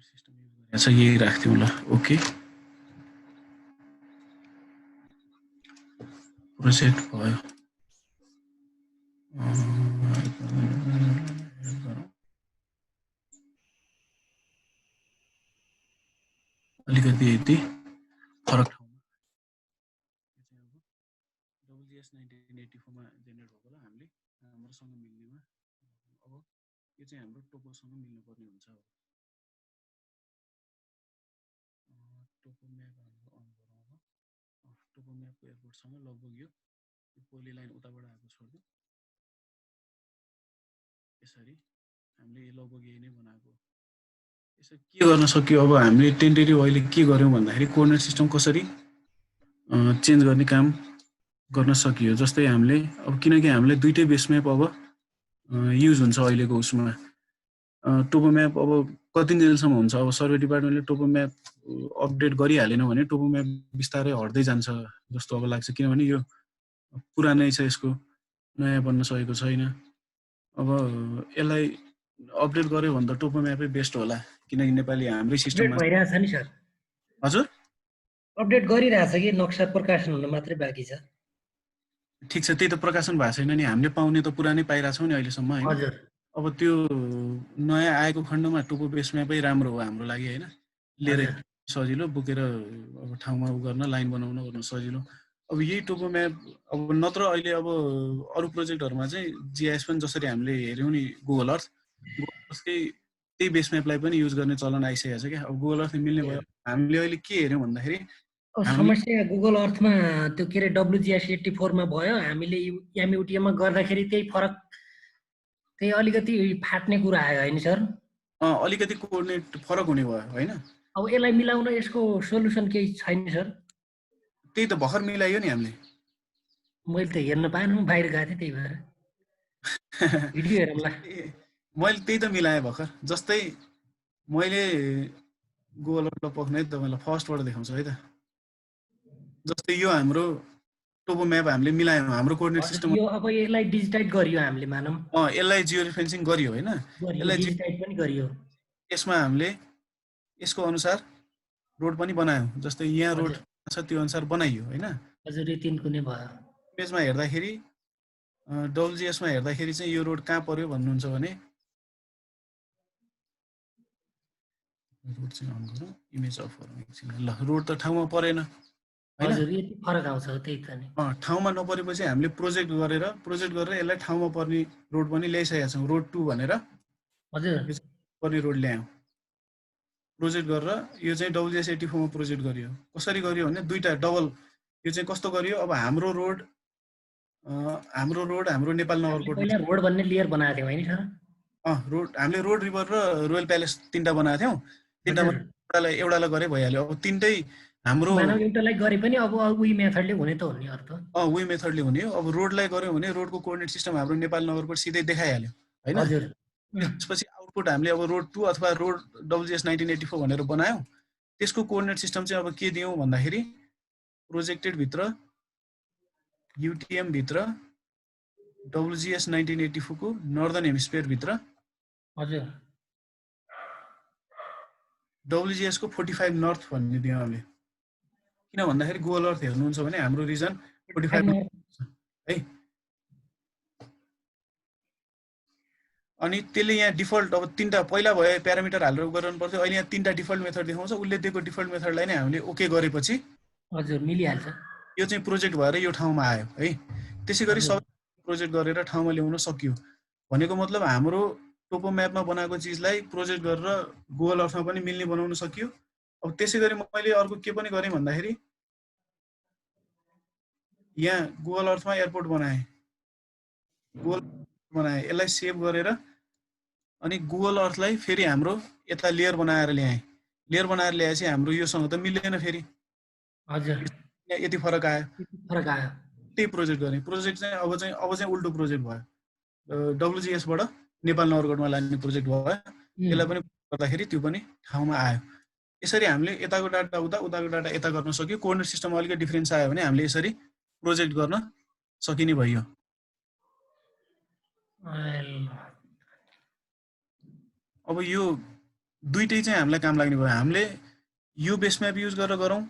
सिस्टम युज गरेछ यही राख्थ्यौँ ल ओके प्रोजेक्ट भयो अलिकति यति फरक ठाउँमा डब्लुजिएस 1984 मा जेनेरेट भएको ल हामीले हाम्रोसँग मिल्नेमा अब यो चाहिँ हाम्रो टोपोसँग मिल्नु पर्ने हुन्छ टोपो म्याप हाम्रो अन गरौँ अब टोपो म्यापको एयरपोर्टसँग लगभग यो पोलिलाइन उताबाट आएको छोड्दिउँ यसरी हामीले लगभग यही नै बनाएको यसो के गर्न सक्यो अब हामीले टेन्टेटिभ अहिले के गर्यौँ भन्दाखेरि कोअर्डिनेट सिस्टम कसरी चेन्ज गर्ने काम गर्न सकियो जस्तै हामीले अब किनकि हामीले दुईटै बेस म्याप अब युज हुन्छ अहिलेको उसमा टोपो म्याप अब कति दिनसम्म हुन्छ अब सर्वे डिपार्टमेन्टले टोपो म्याप अपडेट गरिहालेन भने टोपो म्याप बिस्तारै हट्दै जान्छ जस्तो अब लाग्छ किनभने यो पुरानै छ यसको नयाँ बन्न सकेको छैन अब यसलाई अपडेट गर्यो भने त टोपो म्यापै बेस्ट होला किनकि नेपाली हाम्रै सिस्टममा भइरहेछ नि सर हजुर अपडेट गरिरहेछ कि नक्सा प्रकाशन हुन मात्रै बाँकी छ ठिक छ त्यही त प्रकाशन भएको छैन नि हामीले पाउने त पुरानै पाइरहेछौँ नि अहिलेसम्म हैन हजुर अब त्यो नयाँ आएको खण्डमा टोपो बेस म्यापै राम्रो हो हाम्रो लागि हैन लिएर सजिलो बोकेर अब ठाउँमा उ गर्न लाइन बनाउन गर्न सजिलो अब यही टोपो म्याप अब नत्र अहिले अब अरू प्रोजेक्टहरुमा चाहिँ जीआईएस पनि जसरी हामीले हेर्यौं नि गुगल अर्थकै त्यही बेस म्यापलाई पनि युज गर्ने चलन आइसकेको छ क्या अब गुगल अर्थ मिल्ने भयो हामीले अहिले के हेर्यौं भन्दाखेरि समस्या गुगल अर्थमा त्यो के रे डब्लुजिएस 84 मा भयो हामीले एमयुटीएम मा गर्दाखेरि त्यही फरक त्यही अलिकति फाट्ने कुरा आयो हैन सर अलिकति कोअर्डिनेट फरक हुने भयो हैन अब यसलाई मिलाउन यसको सोलुसन केही छैन सर त्यही त भर्खर मिलाइयो नि हामीले मैले त हेर्न पाएन बाहिर गएको थिएँ त्यही भएर भिडियो हेरौँला मैले त्यही त मिलाएँ भर्खर जस्तै मैले गुगल अर्थ पक्ने तपाईलाई फर्स्टबाट देखाउँछु है त जस्तै यो हाम्रो टोपो म्याप हामीले मिलायौं हाम्रो कोअर्डिनेट सिस्टम यो अब यसलाई डिजिटाइज गरियो हामीले मानौं यसलाई जियो रेफरेन्सिङ गरियो हैन यसलाई डिजिटाइज पनि गरियो यसमा हामीले यसको अनुसार रोड पनि बनायौँ, जस्तै यहाँ रोड छ त्यो अनुसार बनाइयो होइन। हजुर यो 3 कुनै भयो। इमेजमा हेर्दाखेरि डब्लुजिएसमा हेर्दाखेरि चाहिँ यो रोड कहाँ पर्यो भन्नुहुन्छ भने रोड चाहिँ अन गरौँ, इमेज अफ गरौँ एकछिन। ल रोड त ठाउँमा परेन होइन। हजुर यति फरक आउँछ त्यही त नि। ठाउँमा नपरेपछि हामीले प्रोजेक्ट गरेर यसलाई ठाउँमा पर्ने रोड पनि ल्याइसकेका छौँ। रोड 2 भनेर हजुर पर्ने रोड ल्यायौँ। प्रोजेक्ट गरेर यो चाहिँ डब्लुजिएस 84 मा प्रोजेक्ट गरियो। कसरी गरियो भने दुईटा डबल। यो चाहिँ कस्तो गरियो, अब हाम्रो रोड हाम्रो नेपाल नगरकोट पहिला रोड भन्ने लेयर बनाएको थियौँ हैन सर? रोड हामीले रोड रिभर र रोयल प्यालेस 3टा बनाएको थियौँ। 3टामा एउटालाई गरे भइहाल्यो। अब 3टै हाम्रो मानव एउटालाई गरे पनि अब उही मेथडले हुने त हो नि अर्थ। उही मेथडले हुने हो। अब रोडलाई गर्यो भने रोडको कोअर्डिनेट सिस्टम हाम्रो नेपाल नगरकोट सिधै देखाइहाल्यो हैन। हजुर त्यसपछि आउटपुट हामीले अब रोड 2 अथवा रोड डब्लुजिएस 1984 भनेर बनायौँ। त्यसको कोअर्डिनेट सिस्टम चाहिँ अब के दियौँ भन्दाखेरि प्रोजेक्टेड भित्र युटिएम भित्र डब्लुजिएस 1984 को नर्दर्न हेमिस्फियर भित्र हजुर डब्लुजिएस को 45 नर्थ भन्ने दियौँ हामीले। किन भन्दाखेरि गुगल अर्थ हेर्नुहुन्छ भने हाम्रो रिजन 45 है। अनि त्यसले यहाँ डिफल्ट अब 3टा पहिला भयो प्यारामिटर हालेर गर्नु पर्थ्यो। अहिले यहाँ 3टा डिफल्ट मेथड देखाउँछ। उसले दिएको डिफल्ट मेथडलाई नै हामीले ओके गरेपछि हजुर मिलिहाल्छ। यो चाहिँ प्रोजेक्ट भएर यो ठाउँमा आयो है। त्यसै गरी सबै प्रोजेक्ट गरेर ठाउँमा ल्याउन सकियो। भनेको मतलब हाम्रो टोपो म्यापमा बनाएको चिजलाई प्रोजेक्ट गरेर गुगल अर्थमा पनि मिल्ने बनाउन सकियो। अब त्यसै गरी मैले अर्को के पनि गरेँ भन्दाखेरि यहाँ गुगल अर्थमा एयरपोर्ट बनाएँ। यसलाई सेभ गरेर अनि गुगल अर्थलाई फेरि हाम्रो यता लेयर बनाएर ल्याएँ। लेयर बनाएर ल्याएपछि हाम्रो योसँग त मिल्दैन फेरि। हजुर यति फरक आयो। त्यही प्रोजेक्ट गरेँ। प्रोजेक्ट चाहिँ अब चाहिँ उल्टो प्रोजेक्ट भयो। डब्लुजिएस बाट नेपाल नगरकोटमा लाने प्रोजेक्ट भयो। यसलाई पनि गर्दाखेरि त्यो पनि ठाउँमा आयो। यसरी हामीले यताको डाटा उताको डाटा यता गर्न सक्यो। कोअर्डिनेट सिस्टममा अलिकति डिफरेन्स आयो भने हामीले यसरी प्रोजेक्ट गर्न सकिने भयो। अब यो दुईटै चाहिँ हामीलाई काम लाग्ने भयो। हामीले यो बेस म्याप युज गरेर गरौँ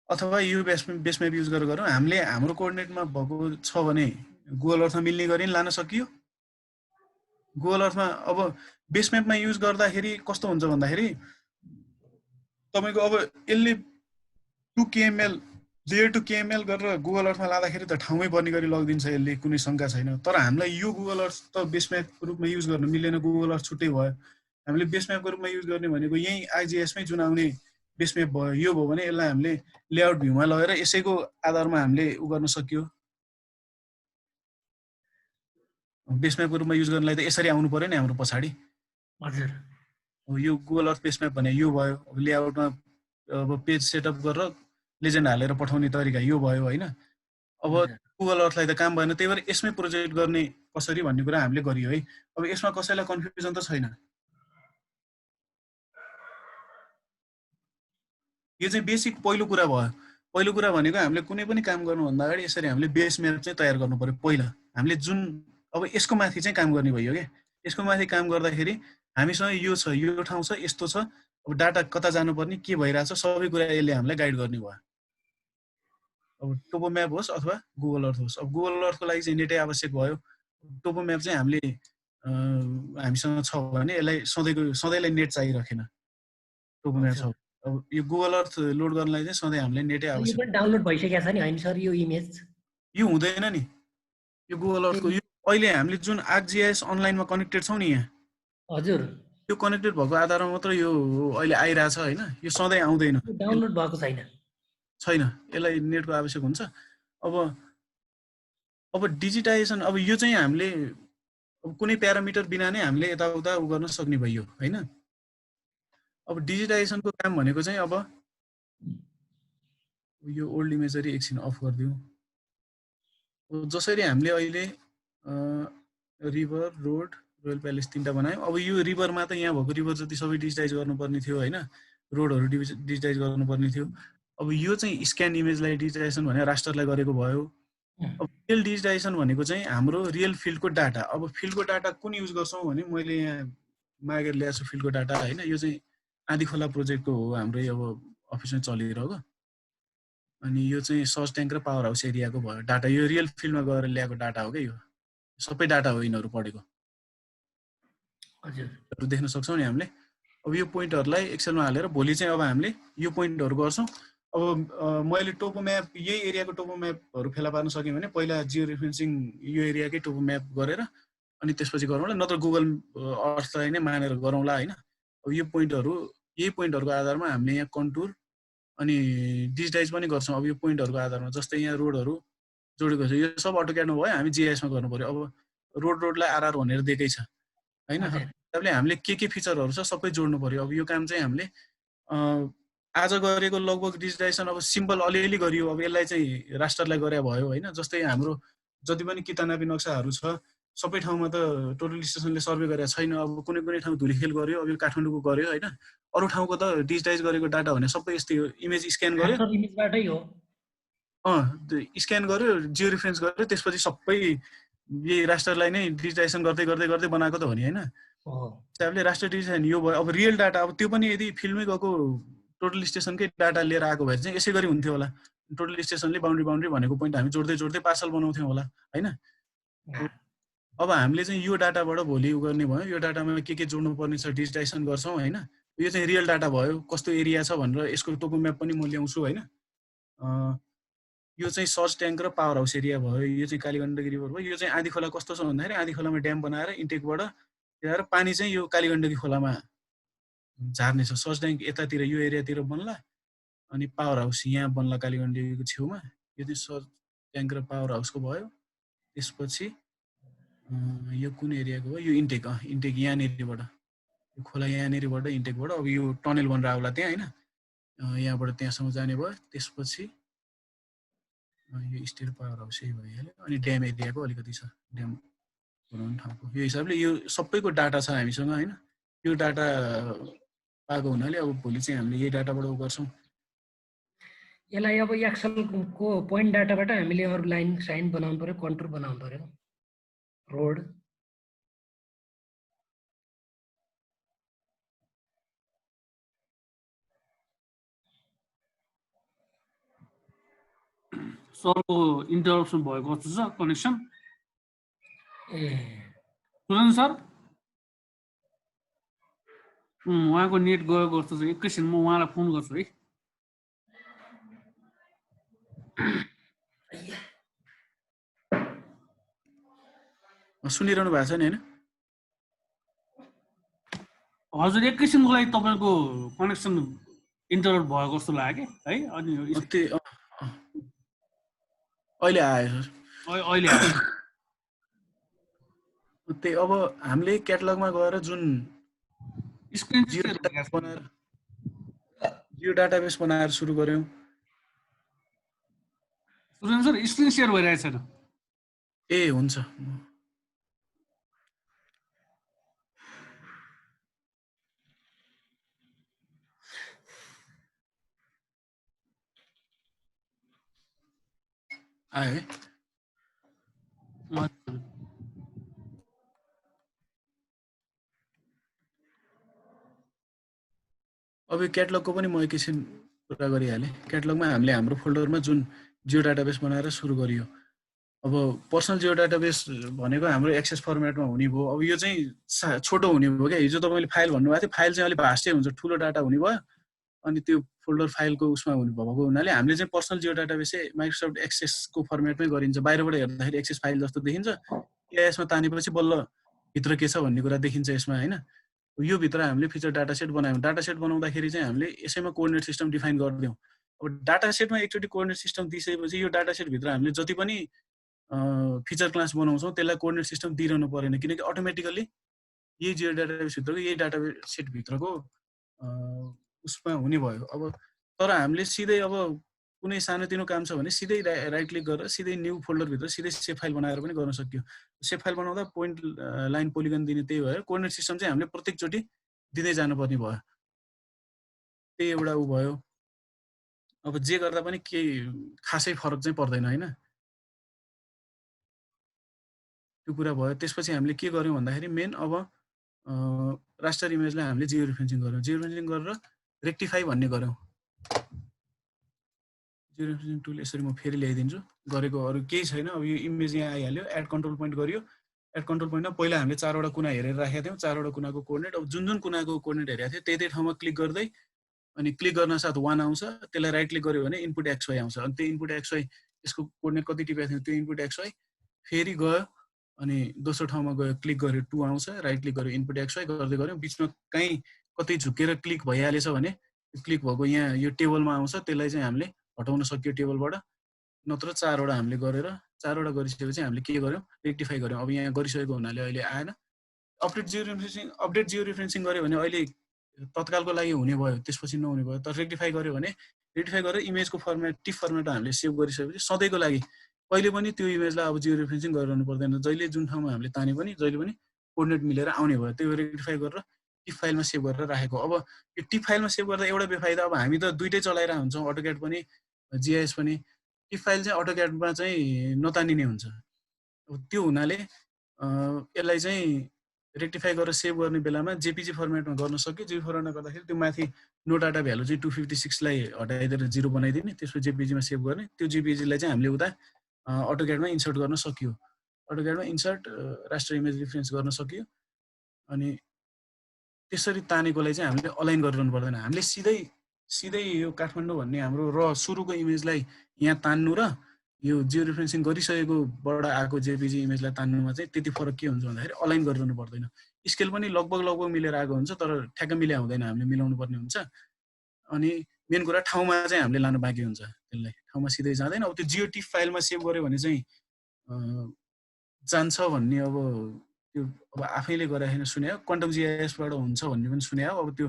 अथवा यो बेस म्याप युज गरेर गरौँ। हामीले हाम्रो कोअर्डिनेटमा भएको छ भने गुगल अर्थमा मिल्ने गरी लान सकियो। गुगल अर्थमा अब बेस म्यापमा युज गर्दाखेरि कस्तो हुन्छ भन्दाखेरि तपाईको अब यसले 2 kml लेयर टु केएमएल गरेर गुगल अर्थमा लाँदाखेरि त ठाउँमै पर्ने गरी लगिदिन्छ। यसले कुनै शङ्का छैन। तर हामीलाई यो गुगल अर्थ त बेस म्यापको रूपमा युज गर्न मिलेन। गुगल अर्थ छुट्टै भयो। हामीले बेस म्यापको रूपमा युज गर्ने भनेको यही आइजिएसमै जुन आउने बेस म्याप भयो। यो भयो भने यसलाई हामीले लेआउट भ्यूमा लगेर यसैको आधारमा हामीले उ गर्न सकियो। बेस म्यापको रूपमा युज गर्नलाई त यसरी आउनु पर्यो नि हाम्रो पछाडि। हजुर यो गुगल अर्थ बेस म्याप भने यो भयो। लेआउटमा अब पेज सेटअप गरेर लेजेन्ड हालेर पठाउने तरिका यो भयो हैन। अब गुगल अर्थलाई त काम भएन। त्यही भएर यसमै प्रोजेक्ट गर्ने कसरी भन्ने कुरा हामीले गरियो है। अब यसमा कसैलाई कन्फ्युजन त छैन। यो चाहिँ बेसिक पहिलो कुरा भयो। पहिलो कुरा भनेको हामीले कुनै पनि काम गर्नुभन्दा अगाडि यसरी हामीले बेस म्याप चाहिँ तयार गर्नु पर्यो पहिला। हामीले जुन अब यसको माथि चाहिँ काम गर्ने भयो के। यसको माथि काम गर्दाखेरि हामीसँग यो छ, यो ठाउँ छ, यस्तो छ, अब डाटा कता जानुपर्ने, के भइरहेछ, सबै कुरा यसले हामीलाई गाइड गर्ने भयो। अब टोपो म्याप होस् अथवा गुगल अर्थ होस्। अब गुगल अर्थको लागि चाहिँ नेटै आवश्यक भयो। टोपो म्याप चाहिँ हामीले हामीसँग छ भने यसलाई सधैँलाई नेट चाहिरहेन। टोपो म्याप छ। अब यो गुगल अर्थ लोड गर्नलाई चाहिँ सधैँ हामीले नेटै आवश्यक। यो पनि डाउनलोड भइसकेको छ नि हैन सर यो इमेज? यो हुँदैन नि। यो गुगल अर्थको यो अहिले हामीले जुन आर्कजीआइएस अनलाइनमा कनेक्टेड छौँ नि यहाँ। हजुर यो कनेक्टेड भएको आधारमा मात्र यो अहिले आइरहेछ हैन। यो सधैँ आउँदैन। डाउनलोड भएको छैन। यसलाई नेटको आवश्यक हुन्छ। अब डिजिटाइजेसन अब यो चाहिँ हामीले अब कुनै प्यारामिटर बिना नै हामीले यताउता उ गर्न सक्ने भयो हैन। अब डिजिटाइजेसनको काम भनेको चाहिँ अब यो ओल्ड इमेजरी एकछिन अफ गरिदिउँ। जसरी हामीले अहिले रिभर, रोड, रोयल प्यालेस 3टा बनायौँ। अब यो रिभरमा त यहाँ भएको रिभर जति सबै डिजिटाइज गर्नुपर्ने थियो हैन। रोडहरू डिजिटाइज गर्नुपर्ने थियो। अब यो चाहिँ स्क्यान इमेजलाई डिजिटाइजेसन भनेर राष्ट्रलाई गरेको भयो। अब रियल डिजिटाइजेसन भनेको चाहिँ हाम्रो रियल फिल्डको डाटा। अब फिल्डको डाटा कुन युज गर्छौँ भने मैले यहाँ मागेर ल्याएको छु फिल्डको डाटा हैन। यो चाहिँ आँधी खोला प्रोजेक्टको हो। हाम्रो अब अफिसमा चलिरहेको। अनि यो चाहिँ सर्च ट्याङ्क र पावर हाउस एरियाको भयो डाटा। यो रियल फिल्डमा गएर ल्याएको डाटा हो क्या, यो सबै डाटा हो यिनीहरू पढेको। हजुर देख्न सक्छौँ नि हामीले। अब यो पोइन्टहरूलाई एक्सेलमा हालेर भोलि चाहिँ अब हामीले यो पोइन्टहरू गर्छौँ। अब मैले टोपो म्याप यही एरियाको टोपो म्यापहरू फेला पार्न सकेँ भने पहिला जियो रेफरेन्सिङ यो एरियाकै टोपो म्याप गरेर अनि त्यसपछि गरौँला, नत्र गुगल अर्थलाई नै मानेर गरौँला होइन। अब यो पोइन्टहरू यही पोइन्टहरूको आधारमा हामीले यहाँ कन्टुर अनि डिजिटाइज पनि गर्छौँ। अब यो पोइन्टहरूको आधारमा जस्तै यहाँ रोडहरू जोडेको छ, यो सब अटोक्याडमा भयो, हामी जिआइएसमा गर्नु पर्यो। अब रोडलाई आरआर भनेर दिएकै छ होइन। त्यसले हामीले के फिचरहरू छ सबै जोड्नु पर्यो। अब यो काम चाहिँ हामीले आज गरेको लगभग डिजिटाइजेसन अब सिम्पल अलिअलि गरियो। अब यसलाई चाहिँ राष्ट्रलाई गरे भयो होइन। जस्तै हाम्रो जति पनि कितानापी नक्साहरू छ सबै ठाउँमा त टोटल स्टेसनले सर्वे गरेको छैन। अब कुनै कुनै ठाउँ धुलीखेल गर्यो, अब यो काठमाडौँको गर्यो होइन। अरू ठाउँको त डिजिटाइज गरेको डाटा भने सबै यस्तै हो, इमेज स्क्यान गर्यो, इमेजबाटै हो स्क्यान गर्यो, जियो रेफरेन्स गर्यो, त्यसपछि सबै यही राष्ट्रलाई नै डिजिटाइजेसन गर्दै गर्दै गर्दै बनाएको त हो नि होइन। हिसाबले राष्ट्र डिजिटाइजेसन यो भयो। अब रियल डाटा अब त्यो पनि यदि फिल्डमै गएको टोटल स्टेसनकै डाटा लिएर आएको भए चाहिँ यसै गरी हुन्थ्यो होला। टोटल स्टेसनले बाउन्ड्री भनेको पोइन्ट हामी जोड्दै जोड्दै पार्सल बनाउँथ्यौँ होला होइन। अब हामीले चाहिँ यो डाटाबाट भोलि गर्ने भयो, यो डाटामा के जोड्नु पर्ने छ डिजिटाइजेसन गर्छौँ होइन। यो चाहिँ रियल डाटा भयो, कस्तो एरिया छ भनेर यसको टोपो म्याप पनि म ल्याउँछु होइन। यो चाहिँ सर्च ट्याङ्क र पावर हाउस एरिया भयो, यो चाहिँ कालीगण्डकी रिभर भयो। यो चाहिँ आँधी खोला कस्तो छ भन्दाखेरि आँधी खोलामा ड्याम बनाएर इन्टेकबाट ल्याएर पानी चाहिँ यो कालीगण्डकी खोलामा झार्ने छ। सर्च ट्याङ्क यतातिर यो एरियातिर बन्ला अनि पावर हाउस यहाँ बन्ला कालीगण्डकीको छेउमा। यो चाहिँ सर्च ट्याङ्क र पावर हाउसको भयो। त्यसपछि यो कुन एरियाको हो, यो इन्टेक यहाँनिरबाट, यो खोला यहाँनिरबाट इन्टेकबाट अब यो टनल बनेर आउला त्यहाँ होइन। यहाँबाट त्यहाँसम्म जाने भयो। त्यसपछि यो स्टेट पावर हाउस यही भइहाल्यो। अनि ड्याम एरियाको अलिकति छ, ड्याम बनाउने ठाउँको। यो हिसाबले यो सबैको डाटा छ हामीसँग होइन। यो डाटा पाएको हुनाले अब भोलि चाहिँ हामीले यही डाटाबाट गर्छौँ। यसलाई अब एक्सेलको पोइन्ट डाटाबाट हामीले अरू लाइन साइन बनाउनु पर्यो, कन्टुर बनाउनु पर्यो, रोड सरको इन्टरप्सन भएको जस्तो छ कनेक्सन। ए सुन सर, उहाँको नेट गएको जस्तो छ। एकैछिन म उहाँलाई फोन गर्छु है। सुनिरहनु भएको छ नि होइन? हजुर एकैछिनको लागि तपाईँको कनेक्सन इन्टरप्ट भएको जस्तो लाग्यो है। अनि अहिले आयो सर, अहिले आयो। त्यही अब हामीले क्याटलगमा गएर जुन स्क्रिन जियो डाटाबेस बनाएर सुरु गर्यौँ। सुन सर, स्क्रिन सेयर भइरहेको छैन। ए हुन्छ, आयो है। अब यो क्याटलगको पनि म एकैछिन कुरा गरिहालेँ। क्याटलगमा हामीले हाम्रो फोल्डरमा जुन जियो डाटाबेस बनाएर सुरु गरियो। अब पर्सनल जियो डाटाबेस भनेको हाम्रो एक्सेस फर्मेटमा हुने भयो। अब यो चाहिँ छोटो हुने भयो क्या। हिजो तपाईँले फाइल भन्नुभएको थियो, फाइल चाहिँ अलिक भास्टै हुन्छ, ठुलो डाटा हुने भयो। अनि त्यो फोल्डर फाइलको उसमा हुने भएको हुनाले हामीले चाहिँ पर्सनल जियो डाटाबेस चाहिँ माइक्रोसफ्ट एक्सेसको फर्मेटमै गरिन्छ। बाहिरबाट हेर्दाखेरि एक्सेस फाइल जस्तो देखिन्छ, यसमा तानेपछि बल्ल भित्र के छ भन्ने कुरा देखिन्छ यसमा होइन। यो भित्र हामीले फिचर डाटा सेट बनायौँ। डाटा सेट बनाउँदाखेरि चाहिँ हामीले यसैमा कोअर्डिनेट सिस्टम डिफाइन गरिदियौँ। अब डाटा सेटमा एकचोटि कोअर्डिनेट सिस्टम दिइसकेपछि यो डाटा सेटभित्र हामीले जति पनि फिचर क्लास बनाउँछौँ त्यसलाई कोअर्डिनेट सिस्टम दिइरहनु परेन, किनकि अटोमेटिकल्ली यही जियो डाटाबेसभित्रको यही डाटा सेटभित्रको उसमा हुने भयो। अब तर हामीले सिधै अब कुनै सानोतिनो काम छ भने सिधै राइट क्लिक गरेर सिधै न्यू फोल्डरभित्र सिधै सेभ फाइल बनाएर पनि गर्न सक्यो। सेभ फाइल बनाउँदा पोइन्ट लाइन पोलिगन दिने त्यही भयो। कोअर्डिनेट सिस्टम चाहिँ हामीले प्रत्येकचोटि दिँदै जानुपर्ने भयो। त्यही एउटा ऊ भयो। अब जे गर्दा पनि केही खासै फरक चाहिँ पर्दैन होइन, त्यो कुरा भयो। त्यसपछि हामीले के गर्यौँ भन्दाखेरि मेन अब रास्टर इमेजलाई हामीले जियो रेफरेन्सिङ गर्यौँ। जियो रेफरेन्सिङ गरेर रेक्टिफाई भन्ने गर्यौँ। जियो रेफरेन्सिङ टुल यसरी म फेरि ल्याइदिन्छु। गरेको अरू केही छैन। अब यो इमेज यहाँ आइहाल्यो, एड कन्ट्रोल पोइन्ट गरियो। एड कन्ट्रोल पोइन्टमा पहिला हामीले 4 वटा कुना हेरेर राखेका थियौँ, 4 वटा कुनाको कोअर्डिनेट। अब जुन कुनाको कोअर्डिनेट हेरेका थियौँ त्यही ठाउँमा क्लिक गर्दै अनि क्लिक गर्न साथ 1 आउँछ, त्यसलाई राइट क्लिक गर्यो भने इनपुट XY आउँछ। अनि त्यो इनपुट XY यसको कोअर्डिनेट कति टिपेका थियौँ त्यो इनपुट XY फेरि गयो अनि दोस्रो ठाउँमा गयो क्लिक गर्यो 2 आउँछ, राइट क्लिक गर्यो इनपुट XY गर्दै गर्यो। बिचमा कहीँ कतै झुकेर क्लिक भइहालेछ भने क्लिक भएको यहाँ यो टेबलमा आउँछ, त्यसलाई चाहिँ हामीले हटाउन सक्यो टेबलबाट। नत्र 4 वटा हामीले गरेर 4 वटा गरिसकेपछि हामीले के गर्यौँ रेक्टिफाई गर्यौँ। अब यहाँ गरिसकेको हुनाले अहिले आएन। अपडेट जियो रेफरेन्सिङ गर्यो भने अहिले तत्कालको लागि हुने भयो, त्यसपछि नहुने भयो। तर रेक्टिफाई गर्यो भने रेक्टिफाई गरेर इमेजको फर्मेट टिफ फर्मेटमा हामीले सेभ गरिसकेपछि सधैँको लागि कहिले पनि त्यो इमेजलाई अब जियो रेफरेन्सिङ गरिरहनु पर्दैन। जहिले जुन ठाउँमा हामीले ताने पनि जहिले पनि कोअर्डिनेट मिलेर आउने भयो। त्यो रेक्टिफाई गरेर टिफ फाइलमा सेभ गरेर राखेको। अब यो टिफ फाइलमा सेभ गर्दा एउटा बेफाइदा, अब हामी त दुइटै चलाइरहेको हुन्छौँ, अटोक्याड पनि GIS पनि। टिफ फाइल चाहिँ अटोक्याडमा चाहिँ नतानिने हुन्छ। अब त्यो हुनाले यसलाई चाहिँ रेक्टिफाई गरेर सेभ गर्ने बेलामा JPG फर्मेटमा गर्न सक्यो। JPG फर्मेटमा गर्दाखेरि त्यो माथि नो डाटा भ्यालु चाहिँ 256 लाई हटाइदिएर 0 बनाइदिने, त्यसपछि JPG मा सेभ गर्ने। त्यो JPG लाई चाहिँ हामीले उता अटोक्याडमा इन्सर्ट गर्न सकियो। अटोक्याडमा इन्सर्ट रास्टर इमेज रिफरेन्स गर्न सकियो। अनि त्यसरी तानेकोलाई चाहिँ हामीले अलाइन गरिरहनु पर्दैन। हामीले सिधै यो काठमाडौँ भन्ने हाम्रो सुरुको इमेजलाई यहाँ तान्नु र यो जियो रेफरेन्सिङ गरिसकेकोबाट आएको JPG इमेजलाई तान्नुमा चाहिँ त्यति फरक के हुन्छ भन्दाखेरि अलाइन गरिरहनु पर्दैन। स्केल पनि लगभग मिलेर आएको हुन्छ, तर ठ्याक्क मिल्या हुँदैन, हामीले मिलाउनु पर्ने हुन्छ। अनि मेन कुरा ठाउँमा चाहिँ हामीले लानु बाँकी हुन्छ, त्यसलाई ठाउँमा सिधै जाँदैन। अब त्यो GOT फाइलमा सेभ गर्यो भने चाहिँ जान्छ भन्ने अब त्यो अब आफैले गरे होइन सुने हो। क्वान्टम GIS बाट हुन्छ भन्ने पनि सुने हो। अब त्यो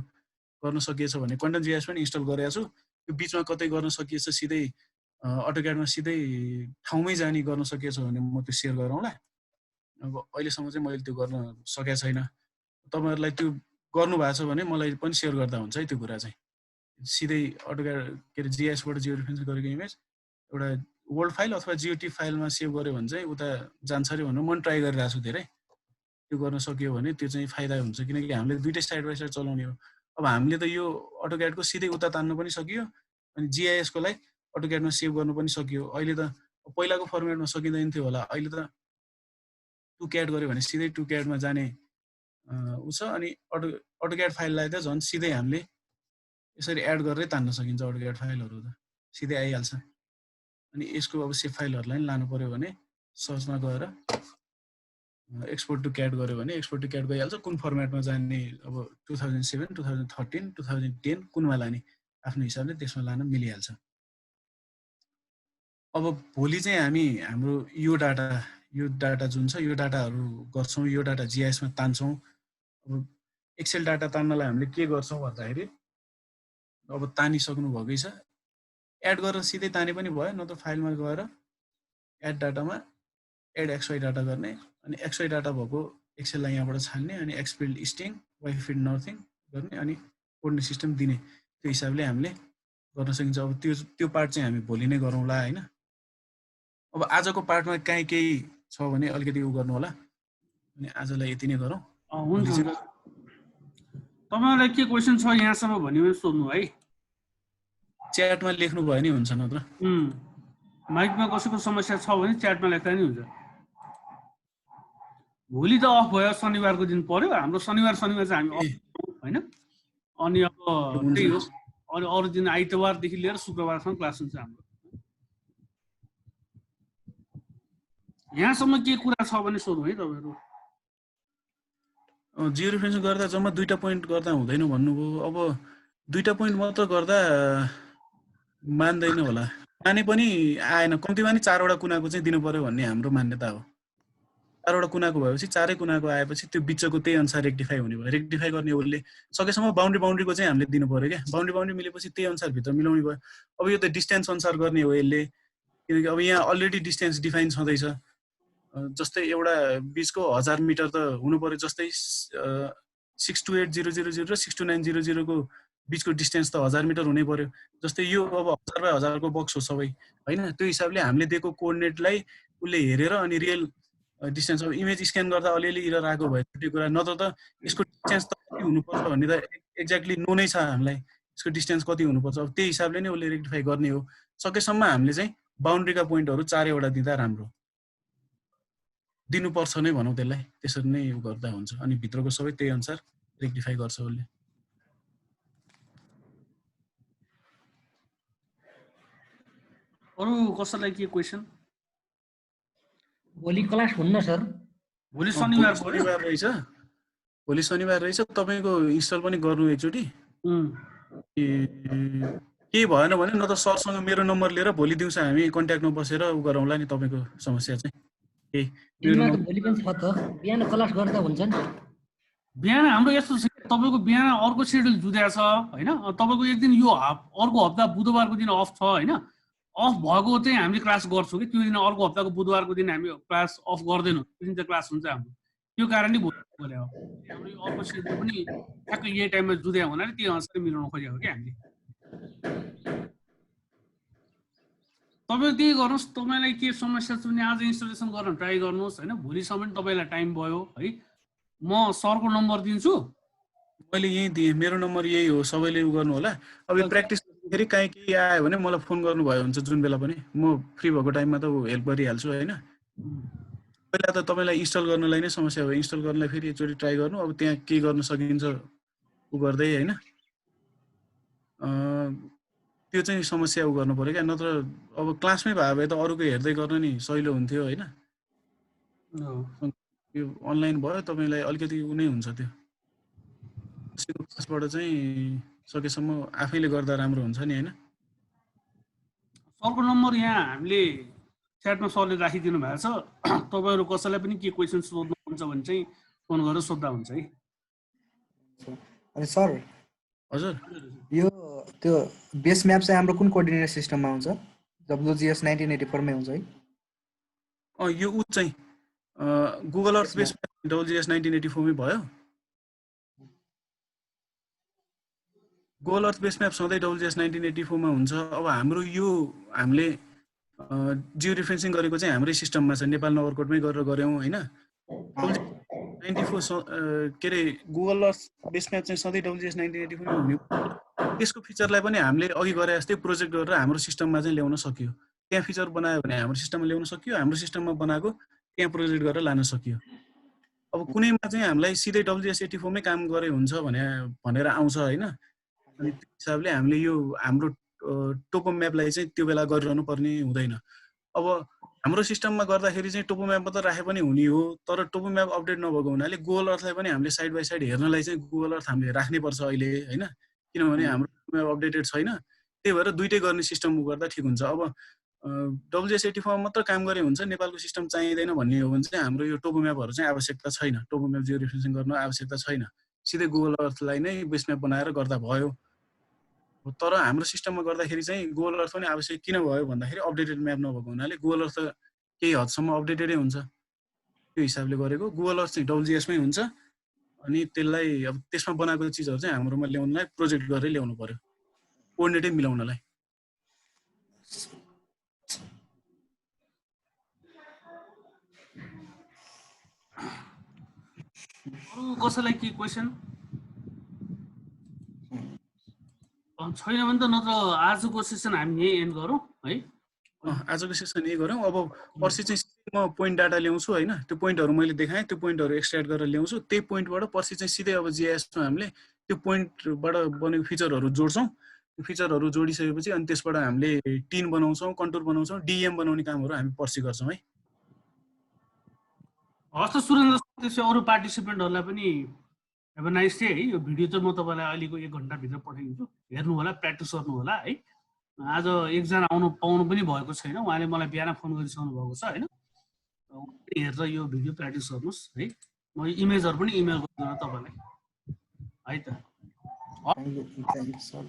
गर्न सकिएछ भने क्वान्टम GIS पनि इन्स्टल गरेको छु। त्यो बिचमा कतै गर्न सकिएछ सिधै अटोक्याडमा सिधै ठाउँमै जाने गर्न सकिएछ भने म त्यो सेयर गरौँला। अब अहिलेसम्म चाहिँ मैले त्यो गर्न सकेको छैन। तपाईँहरूलाई त्यो गर्नु भएको छ भने मलाई पनि सेयर गर्दा हुन्छ है त्यो कुरा चाहिँ। सिधै अटोक्याड के अरे GIS बाट जियो रेफरेन्स गरेको इमेज एउटा वर्ल्ड फाइल अथवा GOT फाइलमा सेभ गर्यो भने चाहिँ उता जान्छ अरे भनेर म ट्राई गरिरहेको छु धेरै। त्यो गर्न सकियो भने त्यो चाहिँ फाइदा हुन्छ, किनकि हामीले दुइटै साइड बाई साइड चलाउने हो। अब हामीले त यो अटोक्याडको सिधै उता तान्नु पनि सकियो अनि GIS को लागि अटोक्याडमा सेभ गर्नु पनि सकियो। अहिले त पहिलाको फर्मेटमा सकिँदैन थियो होला, अहिले त टुक्याड गर्यो भने सिधै टुक्याडमा जाने उछ। अनि अटोक्याड फाइललाई त झन् सिधै हामीले यसरी एड गरेर तान्न सकिन्छ। अटोक्याड फाइलहरू त सिधै आइहाल्छ। अनि यसको अब सेभ फाइलहरूलाई लानु पर्यो भने सर्चमा गएर एक्सपोर्ट टु क्याड गर्यो भने एक्सपोर्ट टु क्याड गइहाल्छ। कुन फर्मेटमा जाने अब 2007, 2013, 2010 कुनमा लाने आफ्नो हिसाबले त्यसमा लान मिलिहाल्छ। अब भोलि चाहिँ हामी हाम्रो यो डाटा जुन छ यो डाटाहरू गर्छौँ, यो डाटा GIS मा तान्छौँ। अब एक्सेल डाटा तान्नलाई हामीले के गर्छौँ भन्दाखेरि अब तानिसक्नु भएकै छ, एड गरेर सिधै ताने पनि भयो, न त फाइलमा गएर एड डाटामा एड XY डाटा गर्ने अनि XY डाटा भएको एक्सेललाई यहाँबाट छान्ने अनि एक्सफिल्ड स्ट्रिङ वाइ फिल्ड नथिङ गर्ने अनि कोर्डिनेट सिस्टम दिने। त्यो हिसाबले हामीले गर्न सकिन्छ। अब त्यो पार्ट चाहिँ हामी भोलि नै गरौँला होइन। अब आजको पार्टमा काहीँ केही छ भने अलिकति उ गर्नु होला। अनि आजलाई यति नै गरौँ। हुन्छ। तपाईँलाई के क्वेसन छ यहाँसम्म भन्यो भने सोध्नु है। च्याटमा लेख्नु भयो नि हुन्छ, नत्र माइकमा कसैको समस्या छ भने च्याटमा लेख्दा नि हुन्छ। भोलि त अफ भयो, शनिबारको दिन पर्यो हाम्रो। शनिबार चाहिँ हामी अफ होइन। अनि अब त्यही हो, अनि अरू दिन आइतबारदेखि लिएर शुक्रबारसम्म क्लास हुन्छ हाम्रो। यहाँसम्म के कुरा छ भने सोध्नु है तपाईँहरू। जियो रेफरेन्स गर्दा जम्मा 2टा पोइन्ट गर्दा हुँदैन भन्नुभयो। अब 2टा पोइन्ट मात्र गर्दा मान्दैन होला, माने पनि आएन। कम्तीमा नि 4 वटा कुनाको चाहिँ दिनु पर्यो भन्ने हाम्रो मान्यता हो। 4 वटा कुनाको भएपछि 4 कुनाको आएपछि त्यो बिचको त्यही अनुसार रेक्टिफाई हुने भयो। रेक्टिफाई गर्ने उसले सकेसम्म बाउन्ड्रीको चाहिँ हामीले दिनु पर्यो क्या। बाउन्ड्री मिलेपछि त्यही अनुसार भित्र मिलाउने भयो। अब यो त डिस्टेन्स अनुसार गर्ने हो यसले, किनकि अब यहाँ अलरेडी डिस्टेन्स डिफाइन छँदैछ। जस्तै एउटा बिचको 1000 मिटर त हुनु पर्यो। जस्तै 628000 र 62900 को बिचको डिस्टेन्स त 1000 मिटर हुनै पर्यो। जस्तै यो अब 1000 बाई 1000 को बक्स हो सबै होइन। त्यो हिसाबले हामीले दिएको कोअर्डिनेटलाई उसले हेरेर अनि रियल डिस्टेन्स अब इमेज स्क्यान गर्दा अलिअलि इरर आएको भयो त्यो कुरा, नत्र त यसको डिस्टेन्स त कति हुनुपर्छ भन्ने त एक्ज्याक्टली नो नै छ हामीलाई। यसको डिस्टेन्स कति हुनुपर्छ, अब त्यही हिसाबले नै उसले रेक्टिफाई गर्ने हो। सकेसम्म हामीले चाहिँ बाउन्ड्रीका पोइन्टहरू 4 वटा दिँदा राम्रो दिनुपर्छ नै भनौँ त्यसलाई त्यसरी नै उ गर्दा हुन्छ अनि भित्रको सबै त्यही अनुसार रेक्टिफाई गर्छ उसले अरु कसैलाई के क्वेशन भोलि क्लास हुन्न सर भोलि शनिबार शनिबार रहेछ भोलि शनिबार रहेछ तपाईको इन्स्टल पनि गर्नु एकचोटी के भएन भने न त सरसँग मेरो नम्बर लिएर भोलि दिउँसो हामी कन्ट्याक्टमा बसेर उ गरौँला नि तपाईको समस्या चाहिँ दिनमा त भोलि पनि छ त बिहान क्लास गर्दा हुन्छ नि बिहान हाम्रो यस्तो छ तपाईको बिहान अर्को शेड्युल जुदा छ हैन तपाईको एक दिन यो अर्को हप्ता बुधबारको दिन अफ छ हैन अफ भएको चाहिँ हामीले क्लास गर्छौं कि त्यो दिन अर्को हप्ताको बुधबारको दिन हामी क्लास अफ गर्दैनौं त्यो दिन चाहिँ क्लास हुन्छ हाम्रो त्यो कारणले भोलि गरे हो हाम्रो यो अर्को शेड्युल पनि ठ्याक्कै यही टाइममा जुदा हुनाले त्यो अनुसार मिलाउन खोजेको कि हामीले तपाईँ त्यही गर्नुहोस् तपाईँलाई के समस्या छ भने आज इन्स्टलेसन गर्न ट्राई गर्नुहोस् हैन भोलिसम्म तपाईँलाई टाइम भयो है म सरको नम्बर दिन्छु मैले यही दिएँ मेरो नम्बर यही हो सबैले उ गर्नु होला अब यो प्र्याक्टिस फेरि काहीँ केही आयो भने मलाई फोन गर्नुभयो हुन्छ जुन बेला पनि म फ्री भएको टाइममा त हेल्प गरिहाल्छु हैन पहिला त तपाईँलाई इन्स्टल गर्नलाई नै समस्या हो इन्स्टल गर्नलाई फेरि एकचोटि ट्राई गर्नु अब त्यहाँ के गर्न सकिन्छ उ गर्दै हैन त्यो चाहिँ समस्या उ गर्नु पर्यो क्या नत्र अब क्लासमै भए भए त अरूको हेर्दै गर्न नि सजिलो हुन्थ्यो हैन यो अनलाइन भयो तपाईलाई अलिकति उ नै हुन्छ त्यो कसैको क्लासबाट चाहिँ सकेसम्म आफैले गर्दा राम्रो हुन्छ नि हैन सरको नम्बर यहाँ हामीले च्याटमा सरले राखिदिनु भएको छ तपाईहरु कसैलाई पनि के क्वेशन सोध्नुहुन्छ भने चाहिँ फोन गरेर सोध्दा हुन्छ है अनि सर हजुर यो त्यो बेस म्याप चाहिँ हाम्रो कुन कोअर्डिनेट सिस्टममा आउँछ WGS 1984 मै हुन्छ है यो उ चाहिँ गुगल अर्थ बेस म्याप WGS 1984 मै भयो गुगल अर्थ बेस म्याप सधैँ WGS 1984 मा हुन्छ अब हाम्रो यो हामीले जियो रेफरेन्सिङ गरेको चाहिँ हाम्रै सिस्टममा छ नेपाल नगरकोटमै गरेर गर्यौं हैन 94 के रे गुगल अर्थ बेस म्याप चाहिँ सधैँ WGS 1984 मा हुने त्यसको फिचरलाई पनि हामीले अघि गरे जस्तै प्रोजेक्ट गरेर हाम्रो सिस्टममा चाहिँ ल्याउन सक्यो त्यहाँ फिचर बनायो भने हाम्रो सिस्टममा ल्याउन सक्यो हाम्रो सिस्टममा बनाएको त्यहाँ प्रोजेक्ट गरेर लान सक्यो अब कुनैमा चाहिँ हामीलाई सिधै WGS 84 मै काम गरे हुन्छ भनेर आउँछ हैन अनि त्यो हिसाबले हामीले यो हाम्रो टोपो म्यापलाई चाहिँ त्यो बेला गरिरहनु पर्ने हुँदैन अब हाम्रो सिस्टममा गर्दाखेरि चाहिँ टोपो म्याप मात्र राखे पनि हुने हो तर टोपो म्याप अपडेट नभएको हुनाले गुगल अर्थलाई पनि हामीले साइड बाइ साइड हेर्नलाई चाहिँ गुगल अर्थ हामीले राख्नै पर्छ अहिले हैन किनभने हाम्रो म्याप अपडेटेड छैन त्यही भएर दुईटै गर्ने सिस्टम गर्दा ठिक हुन्छ अब WGS 84 मा मात्र काम गरे हुन्छ नेपालको सिस्टम चाहिँदैन भन्ने हो भने चाहिँ हाम्रो यो टोपो म्यापहरु चाहिँ आवश्यकता छैन टोपो म्याप जियो रेफरेन्सिङ गर्न आवश्यकता छैन सिधै गुगल अर्थलाई नै बेस म्याप बनाएर गर्दा भयो तर हाम्रो सिस्टममा गर्दाखेरि चाहिँ गुगल अर्थ पनि आवश्यक किन भयो भन्दाखेरि अपडेटेड म्याप नभएको हुनाले गुगल अर्थ केही हदसम्म अपडेटेडै हुन्छ त्यो हिसाबले गरेको गुगल अर्थ चाहिँ WGS मै हुन्छ अनि त्यसलाई अब त्यसमा बनाएको चीजहरु चाहिँ हाम्रोमा ल्याउनलाई प्रोजेक्ट गरेर ल्याउनु पर्यो कोअर्डिनेटै मिलाउनलाई कसैलाई के क्वेशन छैन भने त नत्र आजको सेसन हामी यही एन्ड गरौँ है आजको सेसन यही गरौँ अब पर्सि चाहिँ म पोइन्ट डाटा ल्याउँछु हैन त्यो पोइन्टहरु मैले देखाएँ त्यो पोइन्टहरु एक्सट्र्याक्ट गरेर ल्याउँछु त्यही पोइन्टबाट पर्सि चाहिँ सिधै अब GIS मा हामीले त्यो पोइन्टबाट बनेको फिचरहरु जोड्छौं त्यो फिचरहरु जोडिसकेपछि अनि त्यसबाट हामीले टिन बनाउँछौं कन्टुर बनाउँछौं डीएम बनाउने कामहरु हामी पर्सि गर्छौं है हस् त सुरेन्द्र त्यसै अरु पार्टिसिपेन्टहरुलाई पनि अब नाइस डे है यो भिडियो चाहिँ म तपाईलाई अहिलेको 1 घण्टा भित्र पठाइदिन्छु हेर्नु होला प्र्याक्टिस गर्नु होला है आज एकजना आउनु पाउनु पनि भएको छैन उहाँले मलाई बिहान फोन गरिसक्नु भएको छ हैन हेरेर यो भिडियो प्र्याक्टिस गर्नुस् है म इमेजहरु पनि इमेल गर्छु तपाईलाई है त थ्यांक यू सर